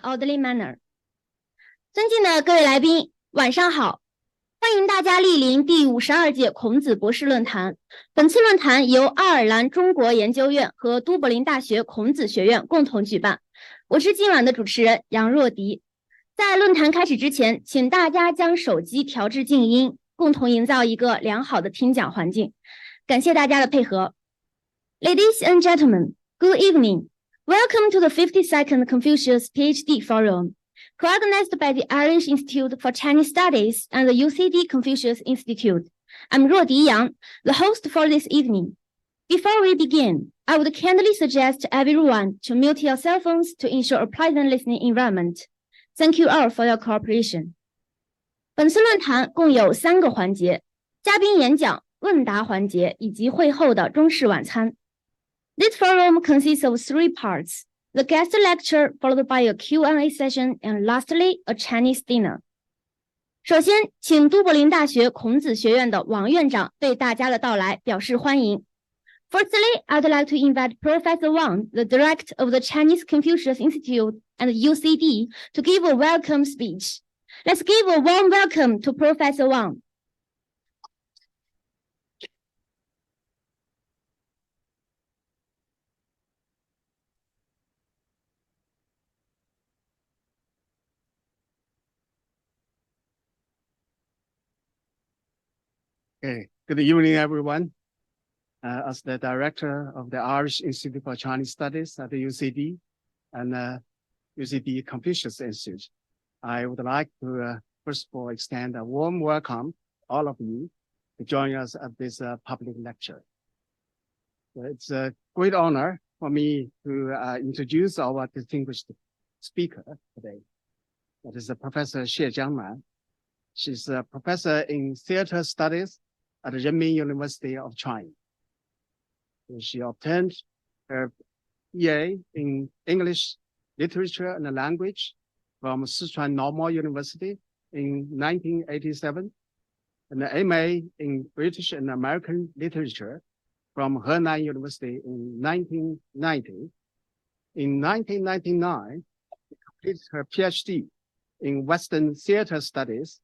orderly manner. 尊敬的各位来宾，晚上好！欢迎大家莅临第52届孔子博士论坛。本次论坛由爱尔兰中国研究院和都柏林大学孔子学院共同举办。我是今晚的主持人杨若迪。在论坛开始之前，请大家将手机调至静音，共同营造一个良好的听讲环境。感谢大家的配合。Ladies and gentlemen, good evening. Welcome to the 52nd Confucius PhD Forum, co-organized by the Irish Institute for Chinese Studies and the UCD Confucius Institute. I'm Ruodi Yang, the host for this evening. Before we begin, I would kindly suggest everyone to mute your cell phones to ensure a pleasant listening environment. Thank you all for your cooperation. 本次论坛共有3个环节：嘉宾演讲、问答环节以及会后的中式晚餐。This forum consists of 3 parts: the guest lecture, followed by a Q&A session, and lastly, a Chinese dinner. 首先，请都柏林大学孔子学院的王院长对大家的到来表示欢迎。Firstly, I'd like to invite Professor Wang, the director of the Chinese Confucius Institute and UCD, to give a welcome speech. Let's give a warm welcome to Professor Wang. Okay, good evening, everyone. As the director of the Irish Institute for Chinese Studies at the UCD and UCD Confucius Institute, I would like to first of all extend a warm welcome to all of you to join us at this public lecture. It's a great honor for me to introduce our distinguished speaker today. That is Professor Xie Jiangnan. She's a professor in theater studies at the Remin University of China. She obtained her BA in English Literature and Language from Sichuan Normal University in 1987, and an MA in British and American Literature from Henan University in 1990. In 1999, she completed her PhD in Western Theater Studies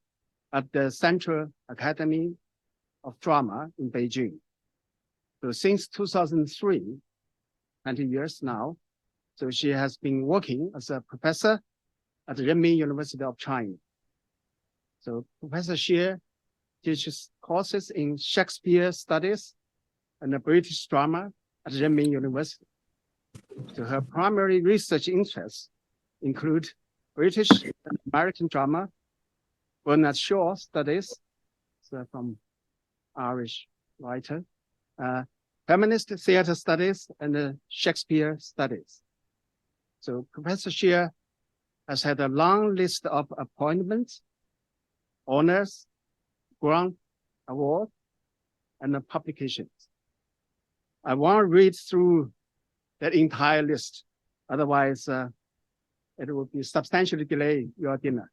at the Central Academy of Drama in Beijing. So since 2003, 20 years now, so she has been working as a professor at the Remin University of China. So Professor Xie teaches courses in Shakespeare studies and the British drama at Remin University. So her primary research interests include British and American drama, Bernard Shaw studies, so from Irish writer, feminist theater studies, and Shakespeare studies. So Professor Xie has had a long list of appointments, honors, grant, awards, and publications. I won't read through that entire list, otherwise it will be substantially delay your dinner.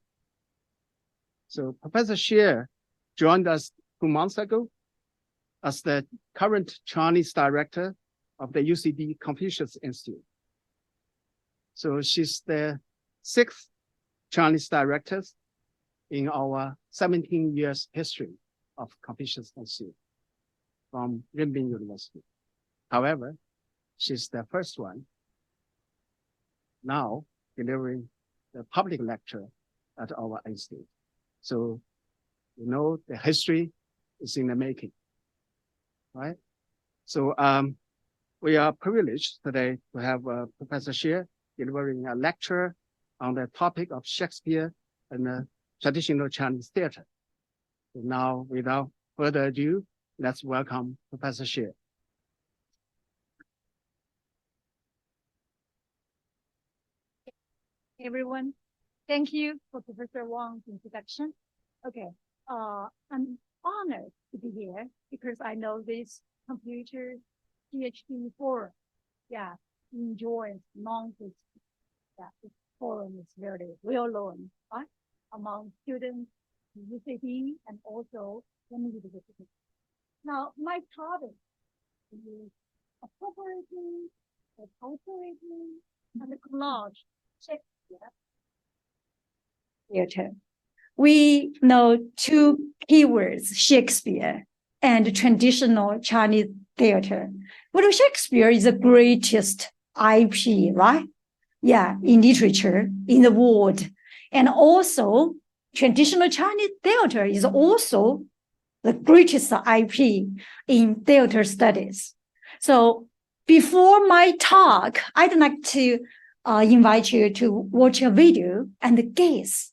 So Professor Xie joined us 2 months ago as the current Chinese director of the UCD Confucius Institute. So she's the 6th Chinese director in our 17 years history of Confucius Institute from Remin University. However, she's the first one now delivering the public lecture at our institute. So, you know, the history is in the making, right? So we are privileged today to have Professor Xie delivering a lecture on the topic of Shakespeare and traditional Chinese theater. So now, without further ado, let's welcome Professor Xie. Everyone, thank you for Professor Wang's introduction. Okay, I'm honored to be here because I know this Confucius PhD Forum, enjoys non-history. This forum is very well known, right, among students in UCD and also in university. Now, my topic is appropriating, acculturating, and acknowledge Shakespeare theater. We know two keywords, Shakespeare and traditional Chinese theater. Well, Shakespeare is the greatest IP, right? Yeah, in literature, in the world. And also, traditional Chinese theater is also the greatest IP in theater studies. So before my talk, I'd like to invite you to watch a video and guess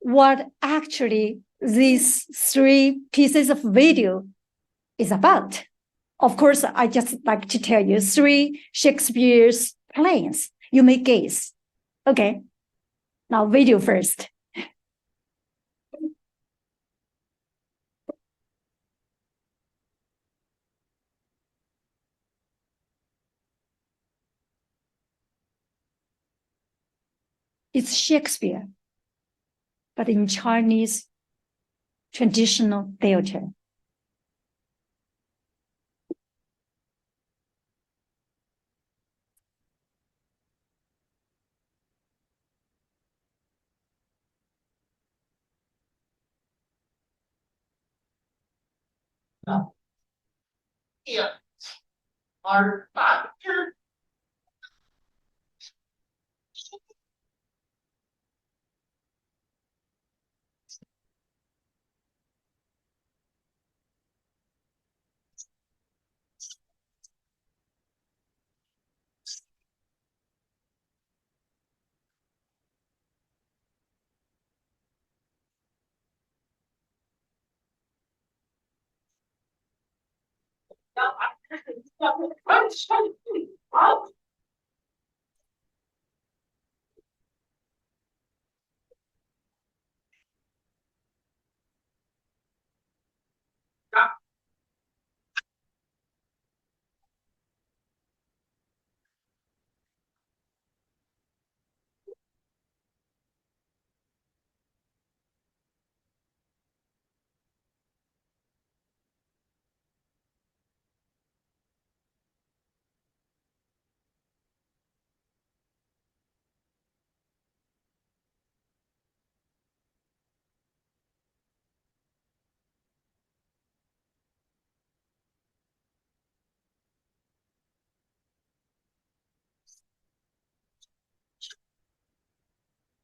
what actually these three pieces of video is about. Of course, I just like to tell you three Shakespeare's plays. You may guess. Okay, now video first. It's Shakespeare, but in Chinese traditional theater.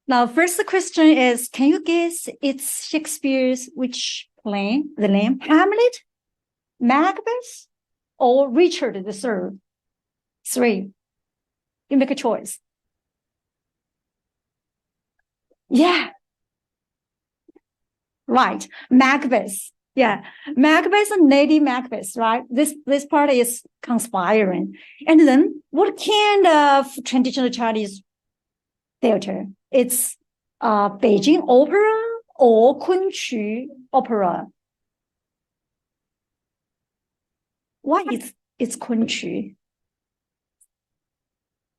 Now, first question is, can you guess it's Shakespeare's which play? The name Hamlet, Macbeth, or Richard III? Three. You make a choice. Yeah. Right. Macbeth. Yeah. Macbeth and Lady Macbeth, right? This part is conspiring. And then what kind of traditional Chinese theater? It's Beijing opera or Kunqu opera. Why it's Kunqu?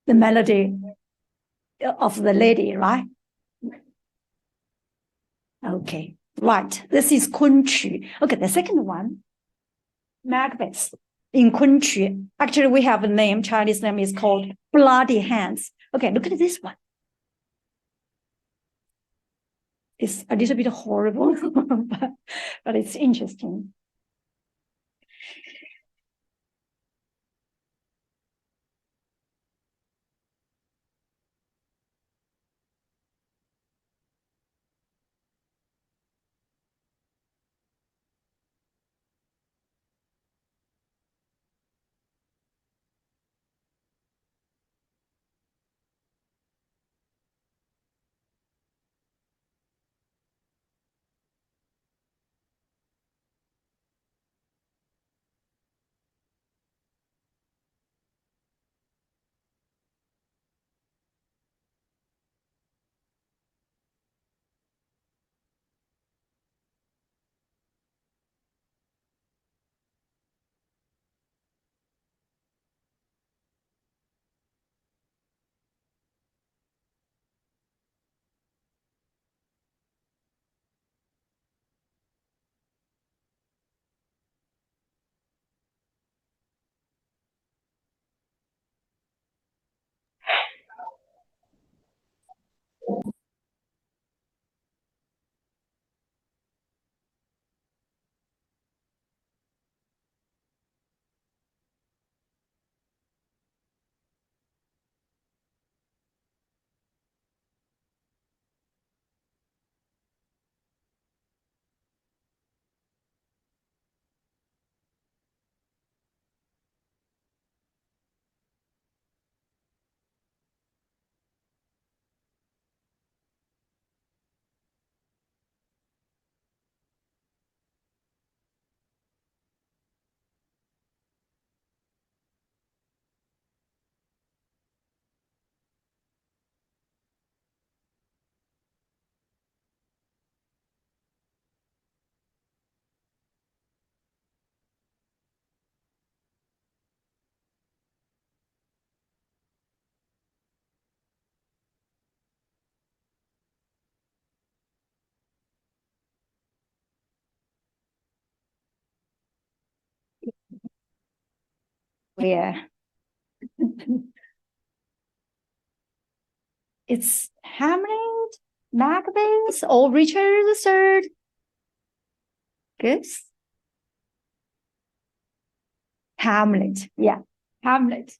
The melody of the lady, right? Okay, right. This is Kunqu. Okay, the second one, Macbeth in Kunqu. Actually, we have a name, Chinese name is called Bloody Hands. Okay, look at this one. It's a little bit horrible, but it's interesting. Yeah. It's Hamlet, Macbeth, or Richard III. Good. Hamlet, yeah, Hamlet.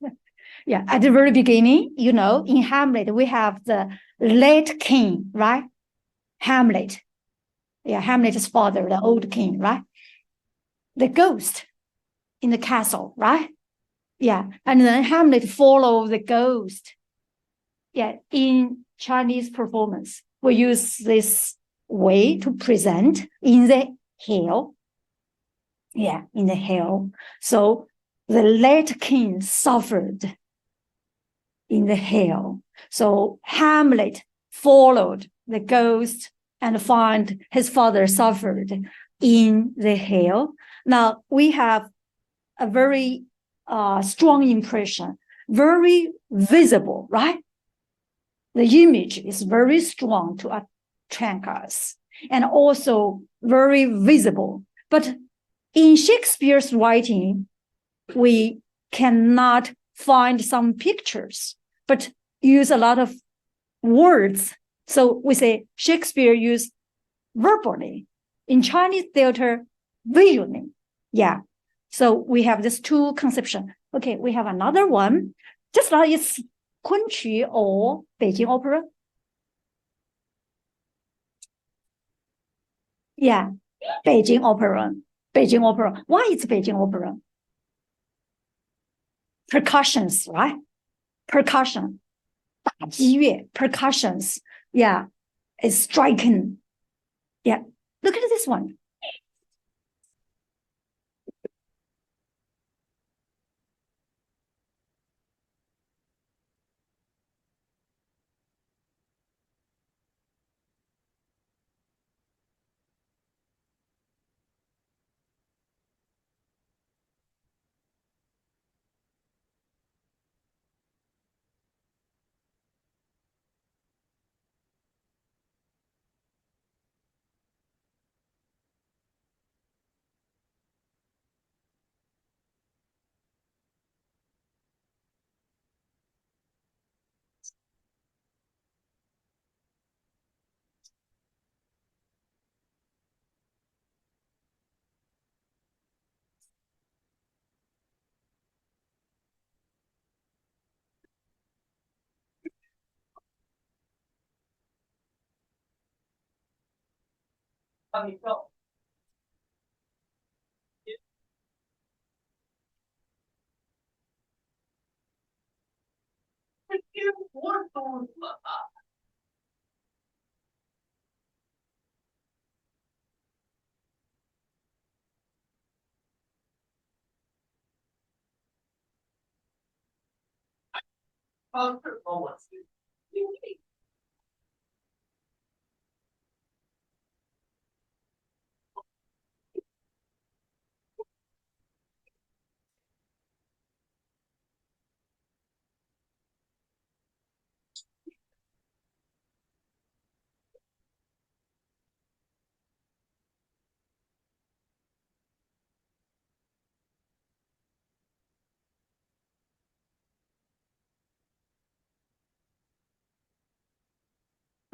Yeah, at the very beginning, you know, in Hamlet, we have the late king, right? Hamlet. Yeah, Hamlet's father, the old king, right? The ghost in the castle, right? Yeah, and then Hamlet follow the ghost. Yeah, in Chinese performance, we use this way to present in the hell. Yeah, in the hell. So the late king suffered in the hell. So Hamlet followed the ghost and find his father suffered in the hell. Now we have a very strong impression, very visible, right? The image is very strong to attract us and also very visible. But in Shakespeare's writing, we cannot find some pictures, but use a lot of words. So we say Shakespeare used verbally. In Chinese theater, visually. Yeah. So we have these two conceptions. Okay, we have another one. Just like it's Kunqu or Beijing Opera. Yeah, Beijing Opera. Beijing Opera. Why is Beijing Opera? Percussions, right? Percussion. 打击乐, percussions. Yeah, it's striking. Yeah, look at this one.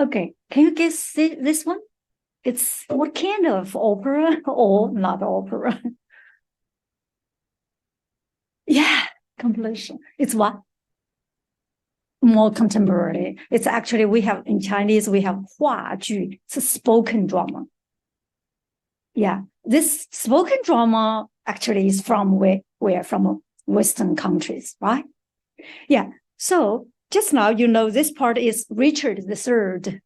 Okay, can you guess this one? It's what kind of opera or not opera? Yeah, completion. It's what? More contemporary. It's actually, we have in Chinese, we have 话剧. It's a spoken drama. Yeah, this spoken drama actually is from where from Western countries, right? Yeah, so just now, you know, this part is Richard III.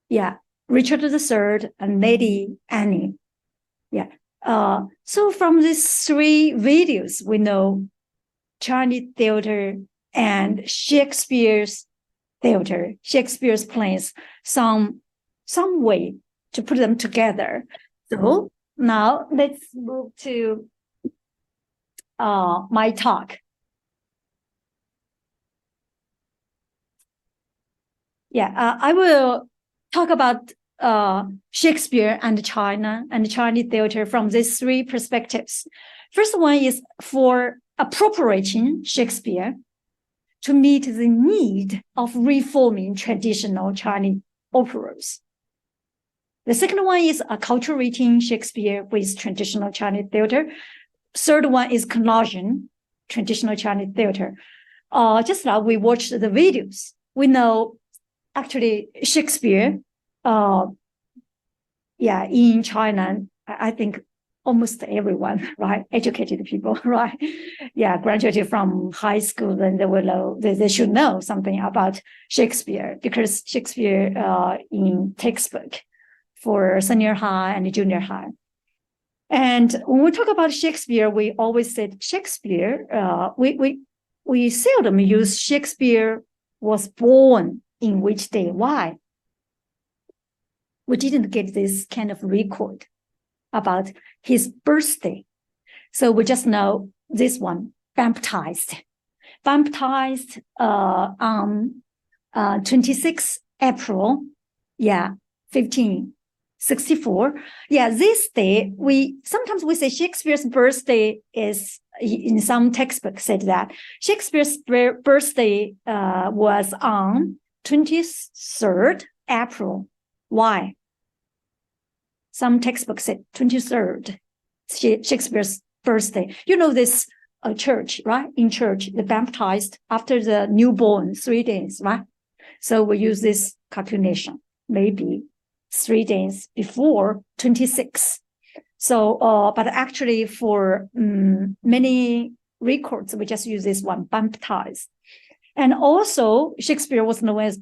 Yeah, Richard III and Lady Anne. Yeah. So from these three videos, we know Chinese theater and Shakespeare's theater. Shakespeare's plays some way to put them together. So now let's move to my talk. Yeah, I will talk about Shakespeare and China and Chinese theater from these three perspectives. First one is for appropriating Shakespeare to meet the need of reforming traditional Chinese operas. The second one is acculturating Shakespeare with traditional Chinese theater. Third one is collaging traditional Chinese theater. Just now we watched the videos. We know actually Shakespeare, in China, I think almost everyone, right? Educated people, right? Yeah, graduated from high school, and they should know something about Shakespeare, because Shakespeare in textbook for senior high and junior high. And when we talk about Shakespeare, we always said Shakespeare, we seldom use Shakespeare was born in which day. Why? We didn't get this kind of record about his birthday. So we just know this one, baptized on 26 April, 1564. This day, sometimes we say Shakespeare's birthday is, in some textbooks said that Shakespeare's birthday was on 23rd April. Why? Some textbooks said 23rd, Shakespeare's birthday. You know this church, right? In church, they baptized after the newborn 3 days, right? So we use this calculation, maybe 3 days before 26. So, but actually for many records, we just use this one, baptized. And also Shakespeare was known as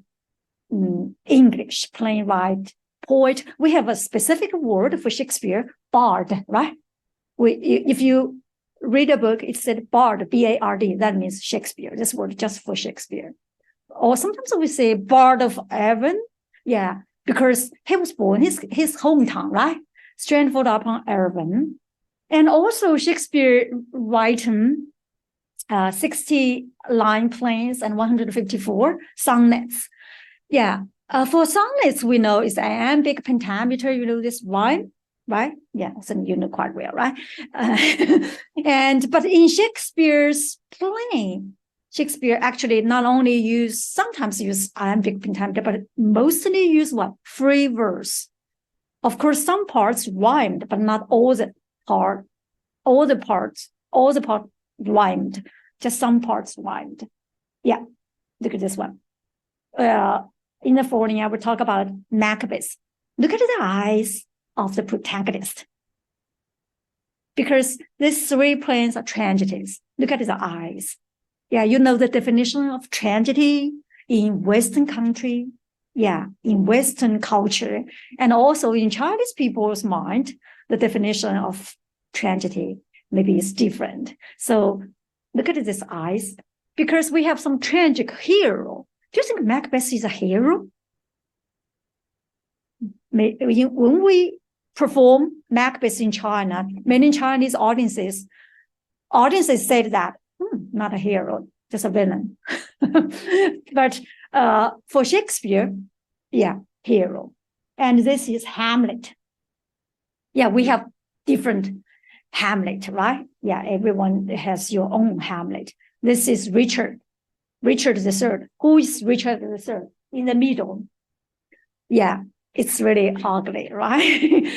English playwright, poet. We have a specific word for Shakespeare, bard, right? If you read a book, it said bard, B-A-R-D, that means Shakespeare, this word just for Shakespeare. Or sometimes we say bard of Avon, because he was born, his hometown, right? Stratford upon Avon. And also Shakespeare written 60-line plays and 154 sonnets. For sonnets, we know it's iambic pentameter, you know this rhyme, right? So you know quite well, right? But in Shakespeare's play, Shakespeare actually not only sometimes use iambic pentameter, but mostly use what? Free verse. Of course, some parts rhymed, but not all the parts rhymed. Just some parts rhymed. Look at this one. In the following, I will talk about Macbeth. Look at the eyes of the protagonist. Because these three plays are tragedies. Look at the eyes. You know the definition of tragedy in Western country. In Western culture. And also in Chinese people's mind, the definition of tragedy maybe is different. So look at these eyes. Because we have some tragic hero. Do you think Macbeth is a hero? When we perform Macbeth in China, many Chinese audiences said that, not a hero, just a villain. But for Shakespeare, hero. And this is Hamlet. We have different Hamlet, right? Everyone has your own Hamlet. This is Richard III. Who is Richard III? In the middle. It's really ugly, right?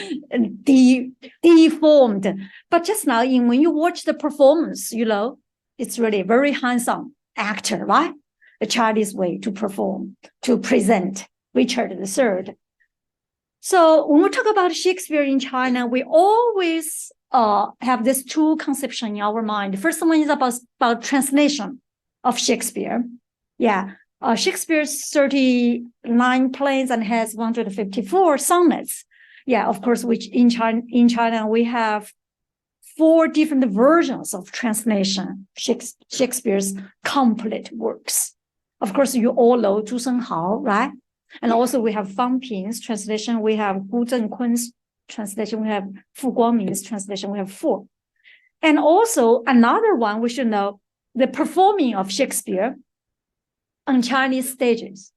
Deformed. But just now, when you watch the performance, you know, it's really very handsome actor, right? The Chinese way to perform, to present Richard III. So when we talk about Shakespeare in China, we always have these two conceptions in our mind. The first one is about translation of Shakespeare. Shakespeare's 39 plays and has 154 sonnets. Of course, which in China we have 4 different versions of translation, Shakespeare's complete works. Of course, you all know Zhu Senghao, right? And also we have Fang Ping's translation, we have Gu Zhengkun's translation, we have Fu Guangming's translation, we have 4. And also another one we should know, the performing of Shakespeare on Chinese stages.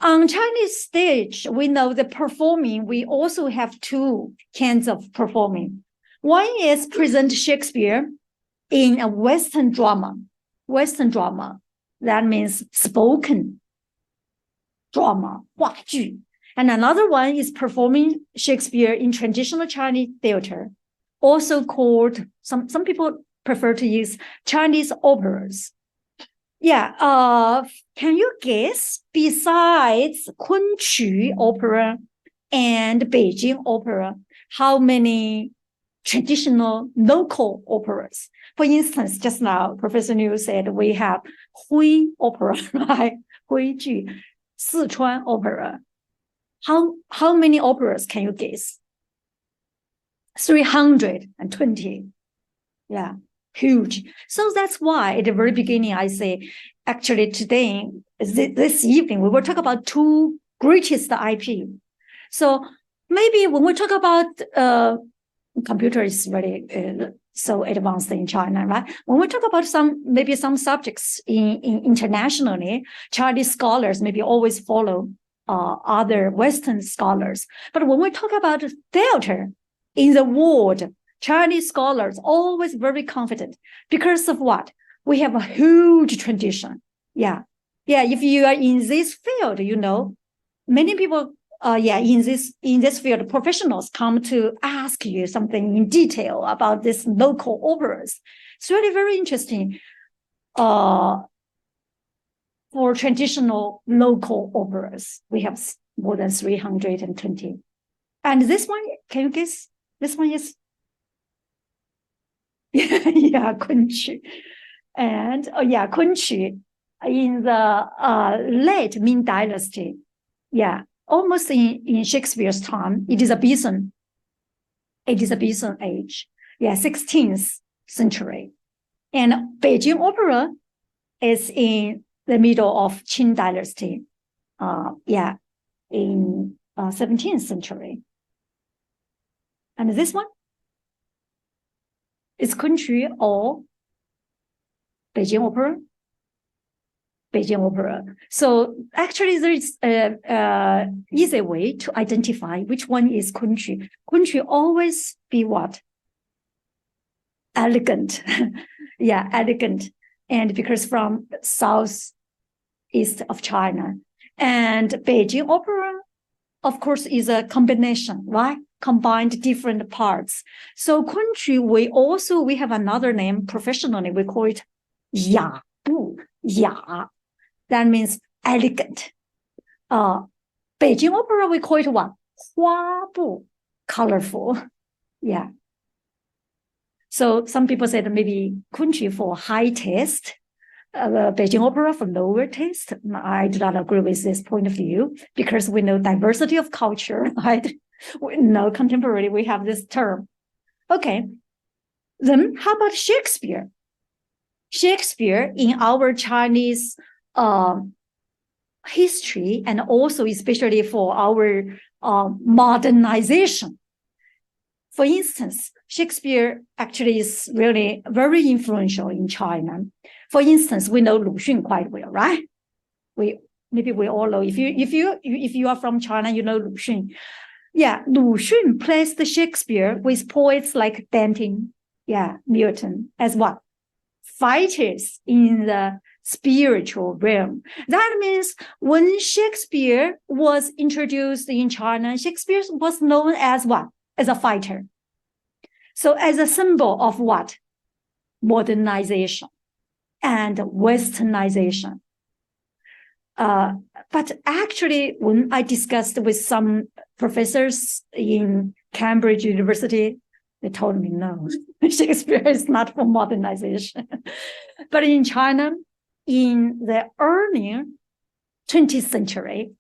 On Chinese stage, we know that performing, we also have two kinds of performing. One is present Shakespeare in a Western drama. Western drama, that means spoken drama, 话剧. And another one is performing Shakespeare in traditional Chinese theater, also called, some people prefer to use Chinese operas. Yeah, can you guess, besides Kunqu opera and Beijing opera, how many traditional local operas? For instance, just now, Professor Liu said we have Hui opera, right? Hui Ju, Sichuan opera. How many operas can you guess? 320. Yeah. Huge. So that's why at the very beginning, I say, actually today, this evening, we will talk about two greatest IP. So maybe when we talk about computer is really so advanced in China, right? When we talk about maybe some subjects in internationally, Chinese scholars maybe always follow other Western scholars. But when we talk about theater in the world, Chinese scholars always very confident because of what? We have a huge tradition. Yeah. If you are in this field, you know, many people, in this field, professionals come to ask you something in detail about this local operas. It's really very interesting. For traditional local operas, we have more than 320. And this one, can you guess? This one is Kunqu. And Kunqu in the late Ming Dynasty. Yeah, almost in Shakespeare's time, it is a Byzantine age. Yeah, 16th century. And Beijing opera is in the middle of Qing Dynasty. In 17th century. And this one is Kunqu or Beijing opera. Beijing opera. So actually, there is a easy way to identify which one is Kunqu. Kunqu always be what? Elegant. Elegant. And because from southeast of China. And Beijing opera, of course, is a combination, right? Combined different parts. So Kunqu, we have another name professionally. We call it Ya Bu. Ya. That means elegant. Beijing opera, we call it what? Hua Bu. Colorful. Yeah. So some people say that maybe Kunqu for high taste, Beijing opera for lower taste. I do not agree with this point of view because we know diversity of culture, right? We know contemporary, we have this term. Okay. Then how about Shakespeare? Shakespeare in our Chinese history and also especially for our modernization. For instance, Shakespeare actually is really very influential in China. For instance, we know Lu Xun quite well, right? Maybe we all know. If you are from China, you know Lu Xun. Yeah, Lu Xun placed Shakespeare with poets like Dante, Milton as what? Fighters in the spiritual realm. That means when Shakespeare was introduced in China, Shakespeare was known as what? As a fighter. So as a symbol of what? Modernization and westernization. But actually, when I discussed with some professors in Cambridge University, they told me, no, Shakespeare is not for modernization. But in China, in the early 20th century,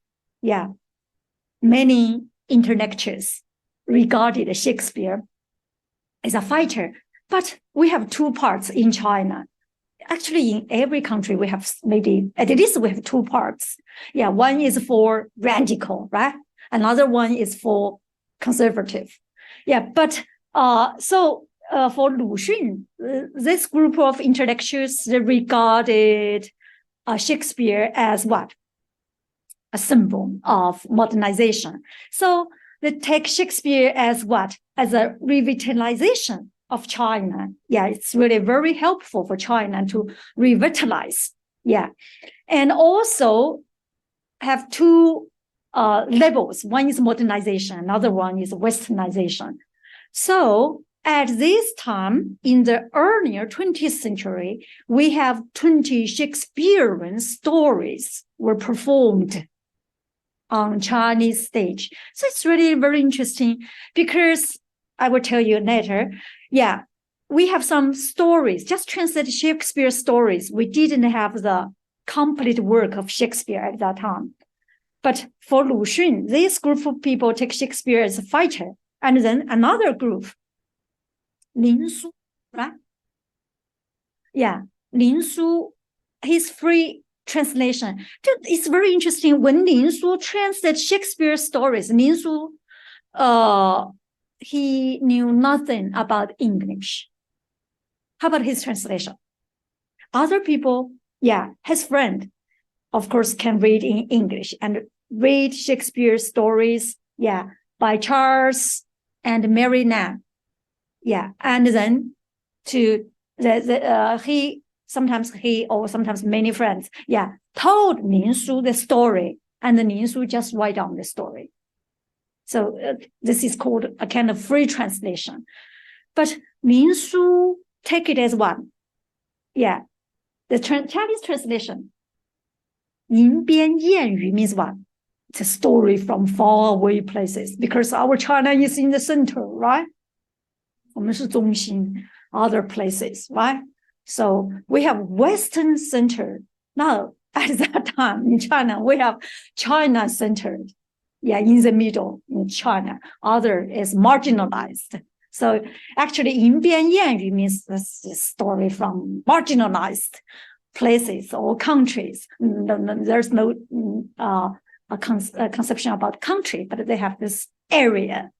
many intellectuals regarded Shakespeare as a fighter. But we have two parts in China. Actually, in every country, we have maybe, at least we have two parts. One is for radical, right? Another one is for conservative. But for Lu Xun, this group of intellectuals regarded Shakespeare as what? a symbol of modernization. So they take Shakespeare as what? As a revitalization of China. Yeah, it's really very helpful for China to revitalize. Yeah, and also have two levels. One is modernization, another one is westernization. So at this time, in the earlier 20th century, we have 20 Shakespearean stories were performed on Chinese stage. So it's really very interesting because I will tell you later. Yeah, we have some stories, just translate Shakespeare stories. We didn't have the complete work of Shakespeare at that time. But for Lu Xun, this group of people take Shakespeare as a fighter. And then another group, Lin Su, right? Yeah, Lin Su, his free translation. It's very interesting. When Lin Su translates Shakespeare stories, Lin Su, he knew nothing about English. How about his translation? Other people, yeah, his friend, of course, can read in English and read Shakespeare stories, yeah, by Charles and Mary Nan. Yeah, and then to sometimes many friends, yeah, told Lin Su the story, and Lin Su just write down the story. So this is called a kind of free translation. But Lin Su take it as one. Yeah, the Chinese translation, 银边谚语 means what? It's a story from far away places because our China is in the center, right? 我们是中心, other places, right? So we have Western center. Now, at that time in China, we have China centered. Yeah, in the middle in China. Other is marginalized. So actually, 银边谚语 means this story from marginalized places or countries. There's no conception about country, but they have this area.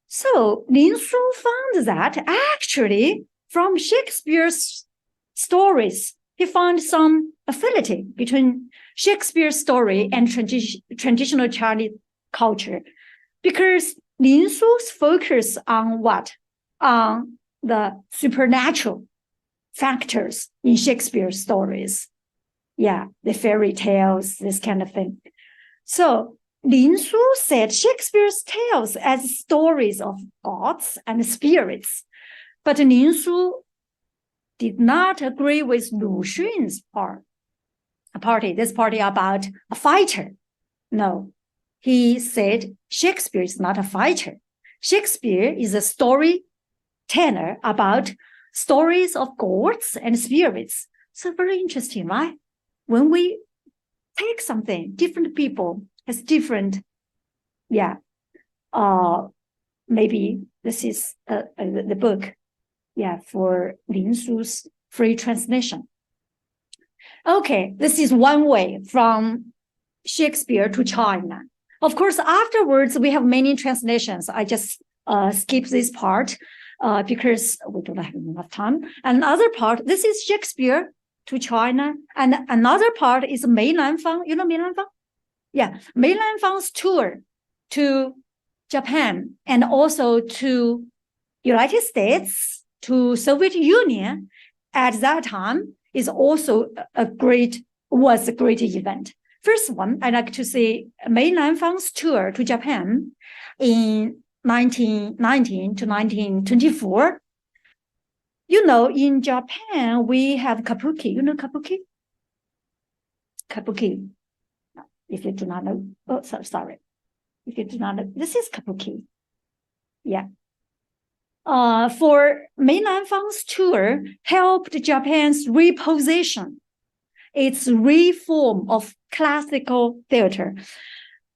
So Lin Su found that actually from Shakespeare's stories, he found some affinity between Shakespeare's story and traditional Chinese culture, because Lin Su's focus on what? On the supernatural factors in Shakespeare's stories. Yeah, the fairy tales, this kind of thing. So Lin Su said Shakespeare's tales as stories of gods and spirits, but Lin Su did not agree with Lu Xun's party about a fighter. No, he said Shakespeare is not a fighter. Shakespeare is a storyteller about stories of gods and spirits. So very interesting, right? When we take something, different people has different, yeah. Maybe this is the book, yeah, for Lin Su's free translation. Okay, this is one way from Shakespeare to China. Of course, afterwards, we have many translations. I just skip this part because we don't have enough time. Another part, this is Shakespeare to China. And another part is Mei Lanfang. You know Mei Lanfang? Yeah, Mei Lanfang's tour to Japan and also to United States, to Soviet Union at that time is also was a great event. First one, I'd like to say Mei Lanfang's tour to Japan in 1919 to 1924. You know, in Japan, we have kabuki. You know kabuki? Kabuki. If you do not know, oh, sorry. If you do not know, this is kabuki. Yeah. For Mei Lanfang's tour helped Japan's reposition, its reform of classical theater.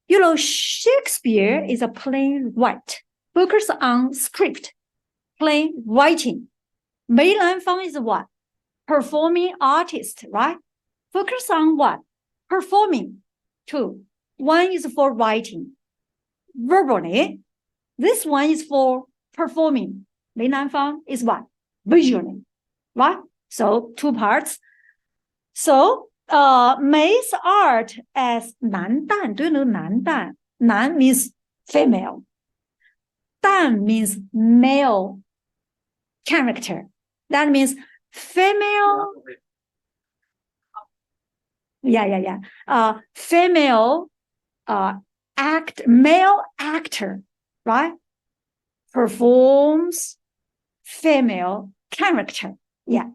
You know, Shakespeare is a playwright, focused on script, plain writing. Mei Lanfang is what? Performing artist, right? Focus on what? Performing. Two. One is for writing verbally. This one is for performing. Mei Lanfang is what? Visually, right? So two parts. So May's art as 男旦. Do you know 男旦? 男 means female. 旦 means male character. That means female. Female male actor, right? Performs female character. Yeah.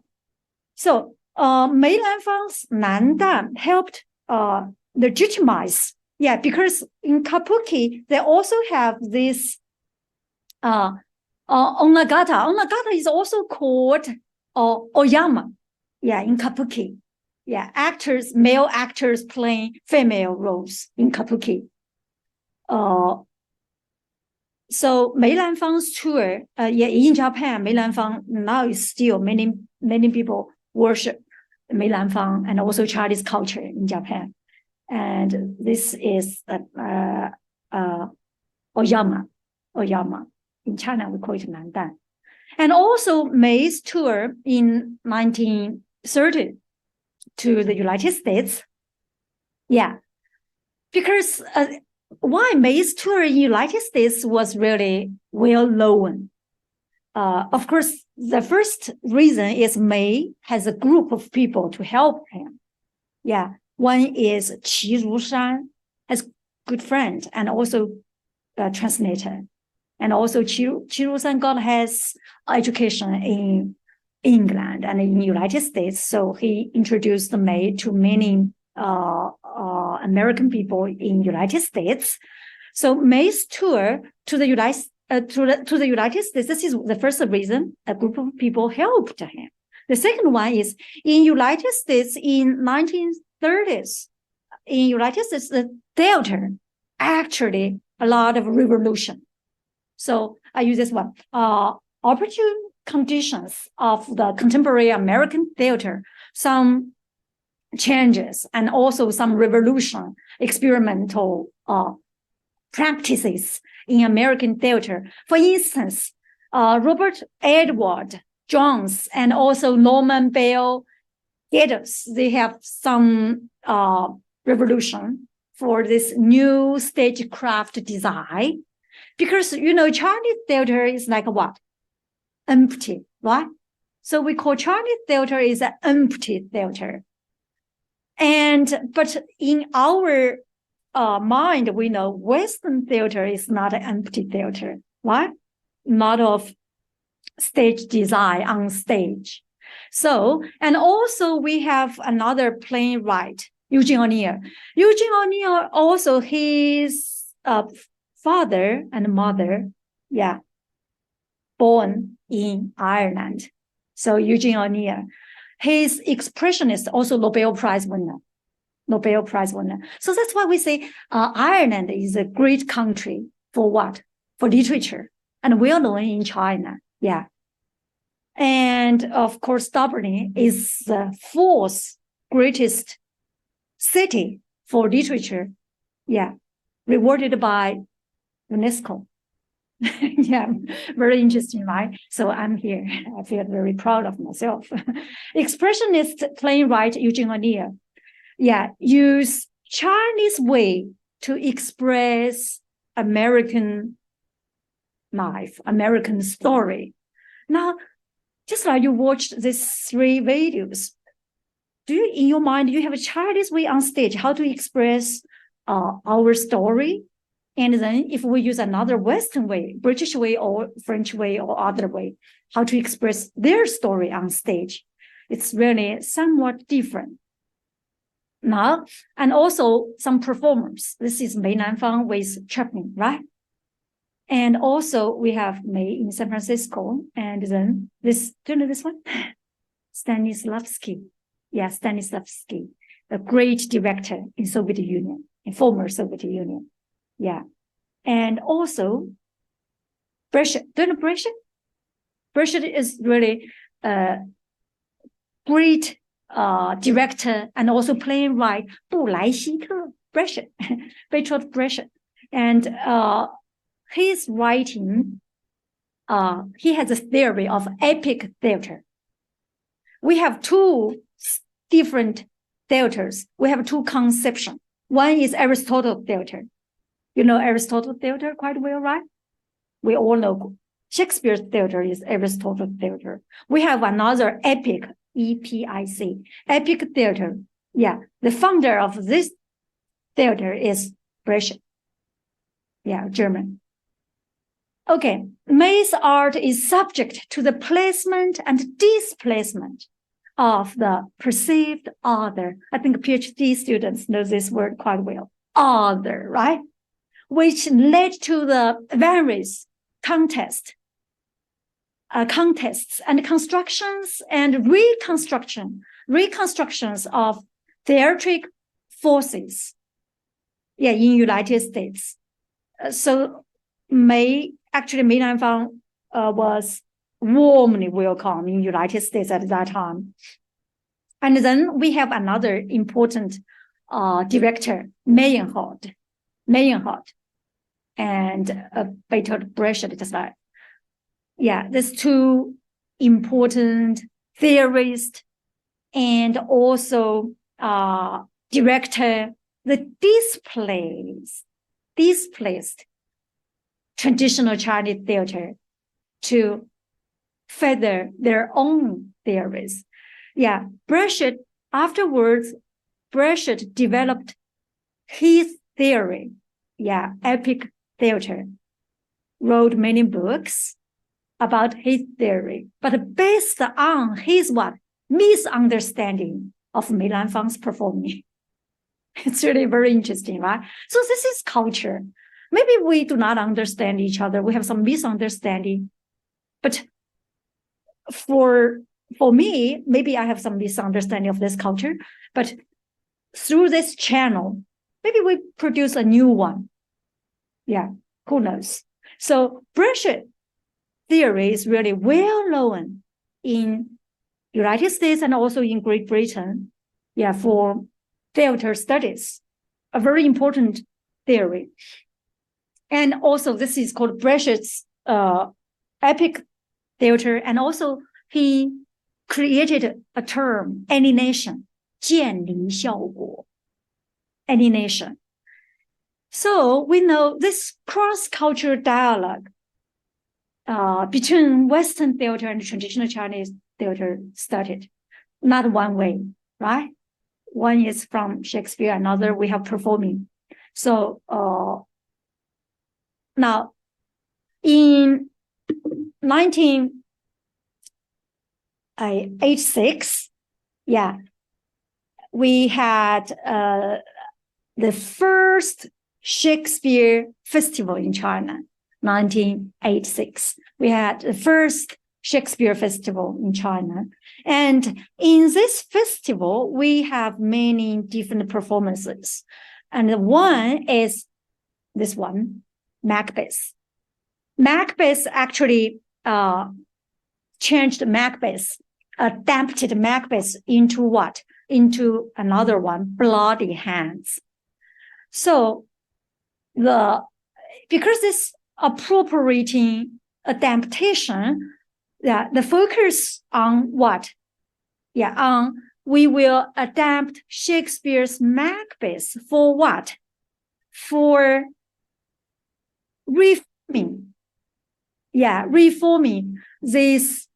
So 梅兰芳's 男旦 helped legitimize. Yeah, because in Kabuki they also have this Onnagata. Onnagata is also called Oyama. Yeah, in Kabuki. Yeah, male actors playing female roles in Kabuki. So 梅兰芳's tour, in Japan, 梅兰芳 now is still many people worship 梅兰芳 and also Chinese culture in Japan. And this is Oyama. In China, we call it 男旦. And also May's tour in 1930 to the United States. Yeah, because why May's tour in the United States was really well known. Of course, the first reason is May has a group of people to help him. Yeah, one is Qi Rushan, has good friend and also a translator. And also Qi Rushan got his education in England and in the United States. So he introduced May to many American people in the United States. So May's tour to the United States, this is the first reason a group of people helped him. The second one is in United States in 1930s, in United States, the theater actually a lot of revolution. So I use this one, opportune conditions of the contemporary American theater, some changes and also some revolution, experimental practices in American theater. For instance, Robert Edward Jones and also Norman Bell Geddes, they have some revolution for this new stagecraft design. Because, Chinese theater is like what? Empty, right? So we call Chinese theater is an empty theater. But in our mind, we know Western theater is not an empty theater, right? Not of stage design on stage. So, and also we have another playwright, Eugene O'Neill. Eugene O'Neill also his father and mother, born in Ireland. So Eugene O'Neill, his expressionist, also Nobel Prize winner. So that's why we say Ireland is a great country for what? For literature and well known in China. Yeah. And of course, Dublin is the fourth greatest city for literature. Yeah. Rewarded by UNESCO. Yeah, very interesting, right? So I'm here. I feel very proud of myself. Expressionist playwright Eugene O'Neill, use Chinese way to express American life, American story. Now, just like you watched these three videos, in your mind, you have a Chinese way on stage, how to express our story? And then if we use another Western way, British way or French way or other way, how to express their story on stage, it's really somewhat different. Now, and also some performers. This is May Nanfang with Chaplin, right? And also we have May in San Francisco. And then this, do you know this one? Stanislavski. Yeah, Stanislavski, a great director in Soviet Union, in former Soviet Union. Yeah. And also Brescia. Do you know Brescia? Brescia is really a great director and also playwright, 布莱希特 Brescia, Bertolt Brescia. And his writing, he has a theory of epic theater. We have two different theaters, we have two conceptions. One is Aristotle theater. You know Aristotle theater quite well, right? We all know Shakespeare's theater is Aristotle theater. We have another epic, E-P-I-C, epic theater. Yeah, the founder of this theater is Brecht. Yeah, German. Okay, mass art is subject to the placement and displacement of the perceived other. I think PhD students know this word quite well. Other, right? Which led to the various contests and constructions and reconstructions of theatric forces. Yeah, in United States. So Mei Nanfang was warmly welcome in United States at that time. And then we have another important director, Meyerhold, and Bertolt Brecht, just like, yeah, there's two important theorists and also director that displaced traditional Chinese theater to further their own theories. Yeah, afterwards, Brecht developed his theory, yeah, epic theater, wrote many books about his theory, but based on his misunderstanding of Mei Nanfang's performing. It's really very interesting, right? So this is culture. Maybe we do not understand each other. We have some misunderstanding. But for me, maybe I have some misunderstanding of this culture. But through this channel, maybe we produce a new one. Yeah, who knows? So Brecht theory is really well known in United States and also in Great Britain. Yeah, for theater studies, a very important theory. And also this is called Brecht's epic theater. And also he created a term, alienation, 建离效果, alienation. So we know this cross-cultural dialogue between Western theater and traditional Chinese theater started. Not one way, right? One is from Shakespeare, another we have performing. So now in 1986, yeah, we had the first Shakespeare festival in China, 1986. We had the first Shakespeare festival in China. And in this festival, we have many different performances. And one is this one, Macbeth. Macbeth actually changed Macbeth, adapted Macbeth into what? Into another one, Bloody Hands. So because this appropriating adaptation, yeah, the focus on what? Yeah, we will adapt Shakespeare's Macbeth for what? For reforming this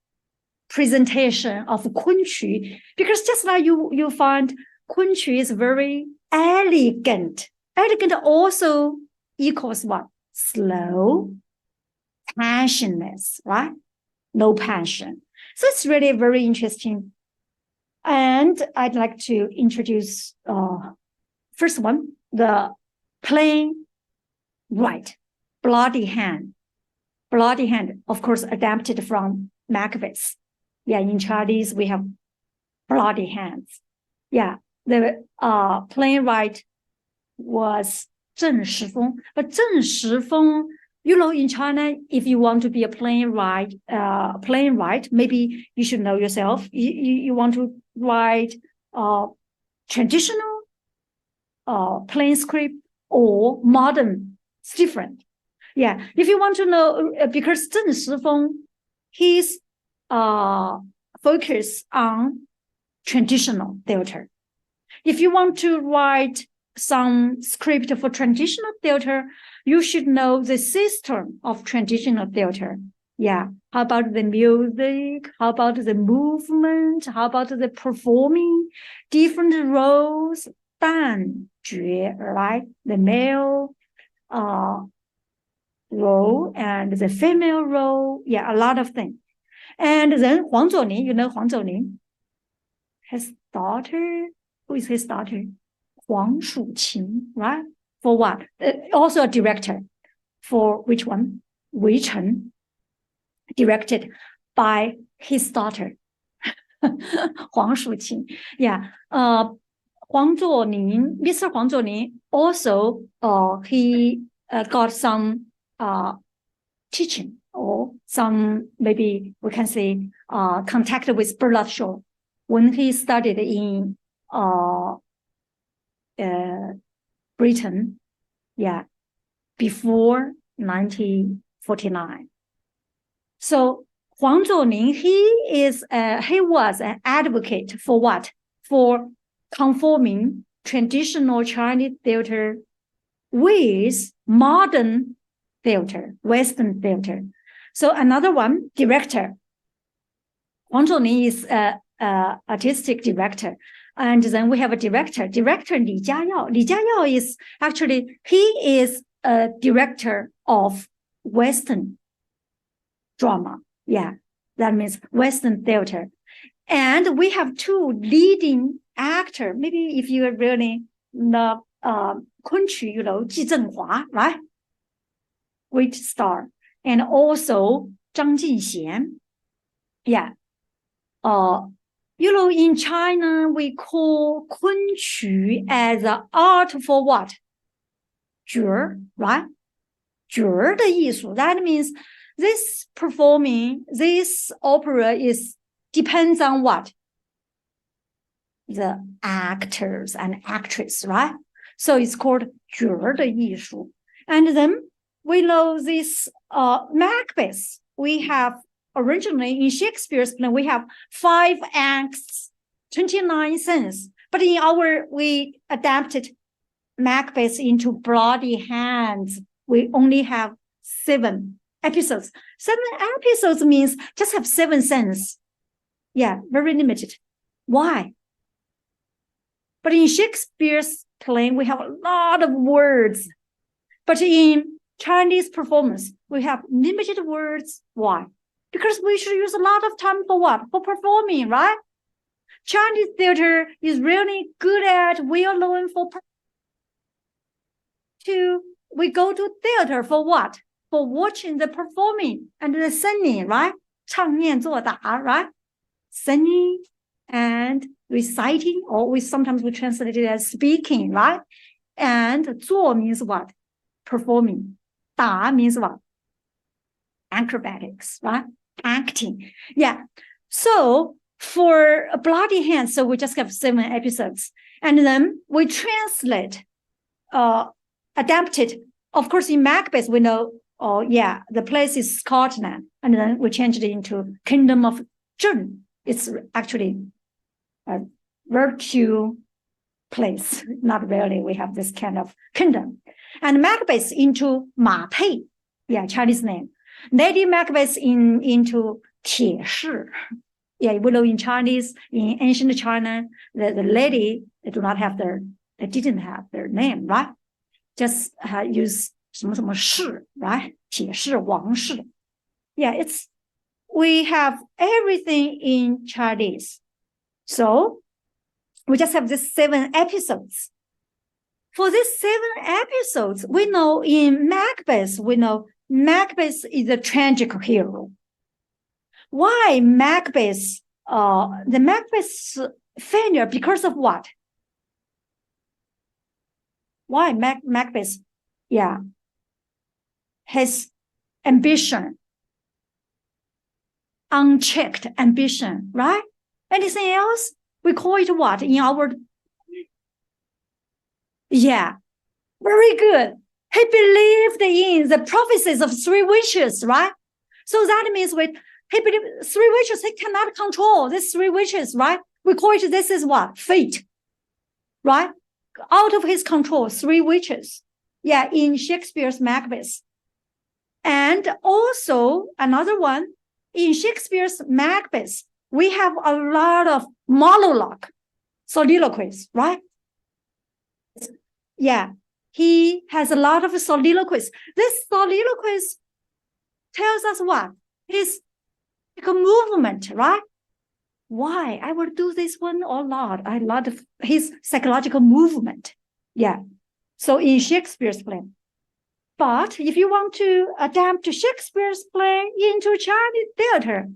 presentation of Kunqu, because just like you find Kunqu is very elegant. Elegant also equals what? Slow, passionless, right? No passion. So it's really very interesting. And I'd like to introduce first one, the plain right, Bloody Hand. Bloody Hand, of course, adapted from Macbeth. Yeah, in Chinese, we have Bloody Hands. Yeah, the playwright was Zheng Shifeng. But Zheng Shifeng, you know, in China, if you want to be a playwright, maybe you should know yourself. You want to write traditional plain script or modern, it's different. Yeah, if you want to know, because Zheng Shifeng, his focus on traditional theater. If you want to write some script for traditional theater, you should know the system of traditional theater. Yeah. How about the music? How about the movement? How about the performing different roles? 旦角, right? The male role and the female role. Yeah, a lot of things. And then Huang Zuoning, you know Huang Zuoning? His daughter, who is his daughter? Huang Shuqing, right? For what? Also a director. For which one? Wei Chen. Directed by his daughter. Huang Shuqing. Yeah. Huang Zuoning, Mr. Huang Zuoning also he got some teaching or some, maybe we can say, contact with Bernard Shaw when he studied in Britain, yeah, before 1949. So Huang Zuoning, he was an advocate for what? For conforming traditional Chinese theater with modern theater, Western theater. So another one, director. Huang Zuoning is artistic director. And then we have a director Li Jiayao. Li Jiayao is actually, he is a director of Western drama. Yeah, that means Western theater. And we have two leading actors. Maybe if you are really love Kunqu, you know, Ji Zhenhua, right? Great star. And also Zhang Jinxian. Yeah. You know, in China, we call Kunqu as an art for what? 角儿, right? 角儿的艺术. That means this performing, this opera depends on what? The actors and actress, right? So it's called 角儿的艺术. And then we know this Macbeth. We have originally in Shakespeare's play, we have 5 acts, 29 scenes. But in we adapted Macbeth into Bloody Hands. We only have 7 episodes. 7 episodes means just have 7 scenes. Yeah, very limited. Why? But in Shakespeare's play, we have a lot of words. But in Chinese performance, we have limited words. Why? Because we should use a lot of time for what? For performing, right? Chinese theater is really good at, we are known for we go to theater for what? For watching the performing and the singing, right? 唱念做打, right? Singing and reciting, or sometimes we translate it as speaking, right? And 做 means what? Performing. 打 means what? Acrobatics, right? Acting. Yeah. So for Bloody Hands, so we just have 7 episodes. And then we translate, adapted. Of course, in Macbeth, we know, the place is Scotland. And then we changed it into Kingdom of Zheng. It's actually a virtue place. Not really, we have this kind of kingdom. And Macbeth into Ma Pei. Yeah, Chinese name. Lady Macbeth into 铁士. Yeah, we know in Chinese, in ancient China, the lady, they didn't have their name, right? Just use 什么什么士, right? 铁士, 王士. Yeah, we have everything in Chinese. So we just have these 7 episodes. For these 7 episodes, we know in Macbeth, Macbeth is a tragic hero. Why Macbeth? The Macbeth's failure because of what? Why Macbeth? Yeah, his ambition, unchecked ambition, right? Anything else? We call it what in our? Yeah, very good. He believed in the prophecies of 3 witches, right? So that means he believed 3 witches, he cannot control these 3 witches, right? We call it, this is what? Fate, right? Out of his control, three witches. Yeah, in Shakespeare's Macbeth. And also another one, in Shakespeare's Macbeth, we have a lot of monologue, soliloquies, right? Yeah, he has a lot of soliloquies. This soliloquies tells us what? His movement, right? Why? I will do this one a lot. I love his psychological movement. Yeah. So in Shakespeare's play. But if you want to adapt Shakespeare's play into Chinese theater,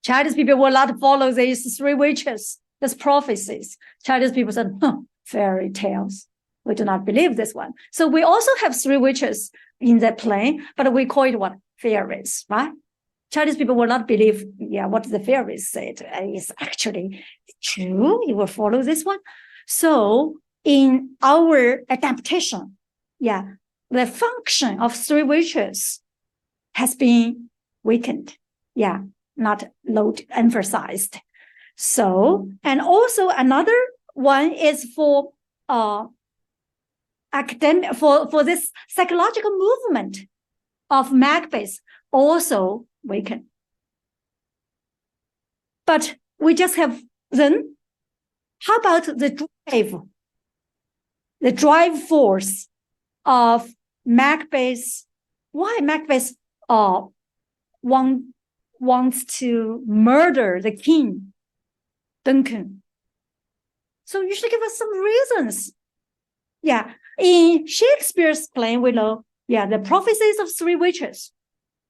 Chinese people will not follow these three witches, these prophecies. Chinese people said, fairy tales. We do not believe this one. So we also have three witches in that play, but we call it what? Fairies, right? Chinese people will not believe, what the fairies said is actually true. You will follow this one. So in our adaptation, the function of three witches has been weakened. Not emphasized. So, and also another one is for academic, for this psychological movement of Macbeth also weakened. But we just have then, how about the drive force of Macbeth? Why Macbeth wants to murder the king, Duncan? So you should give us some reasons. In Shakespeare's play, we know, the prophecies of three witches.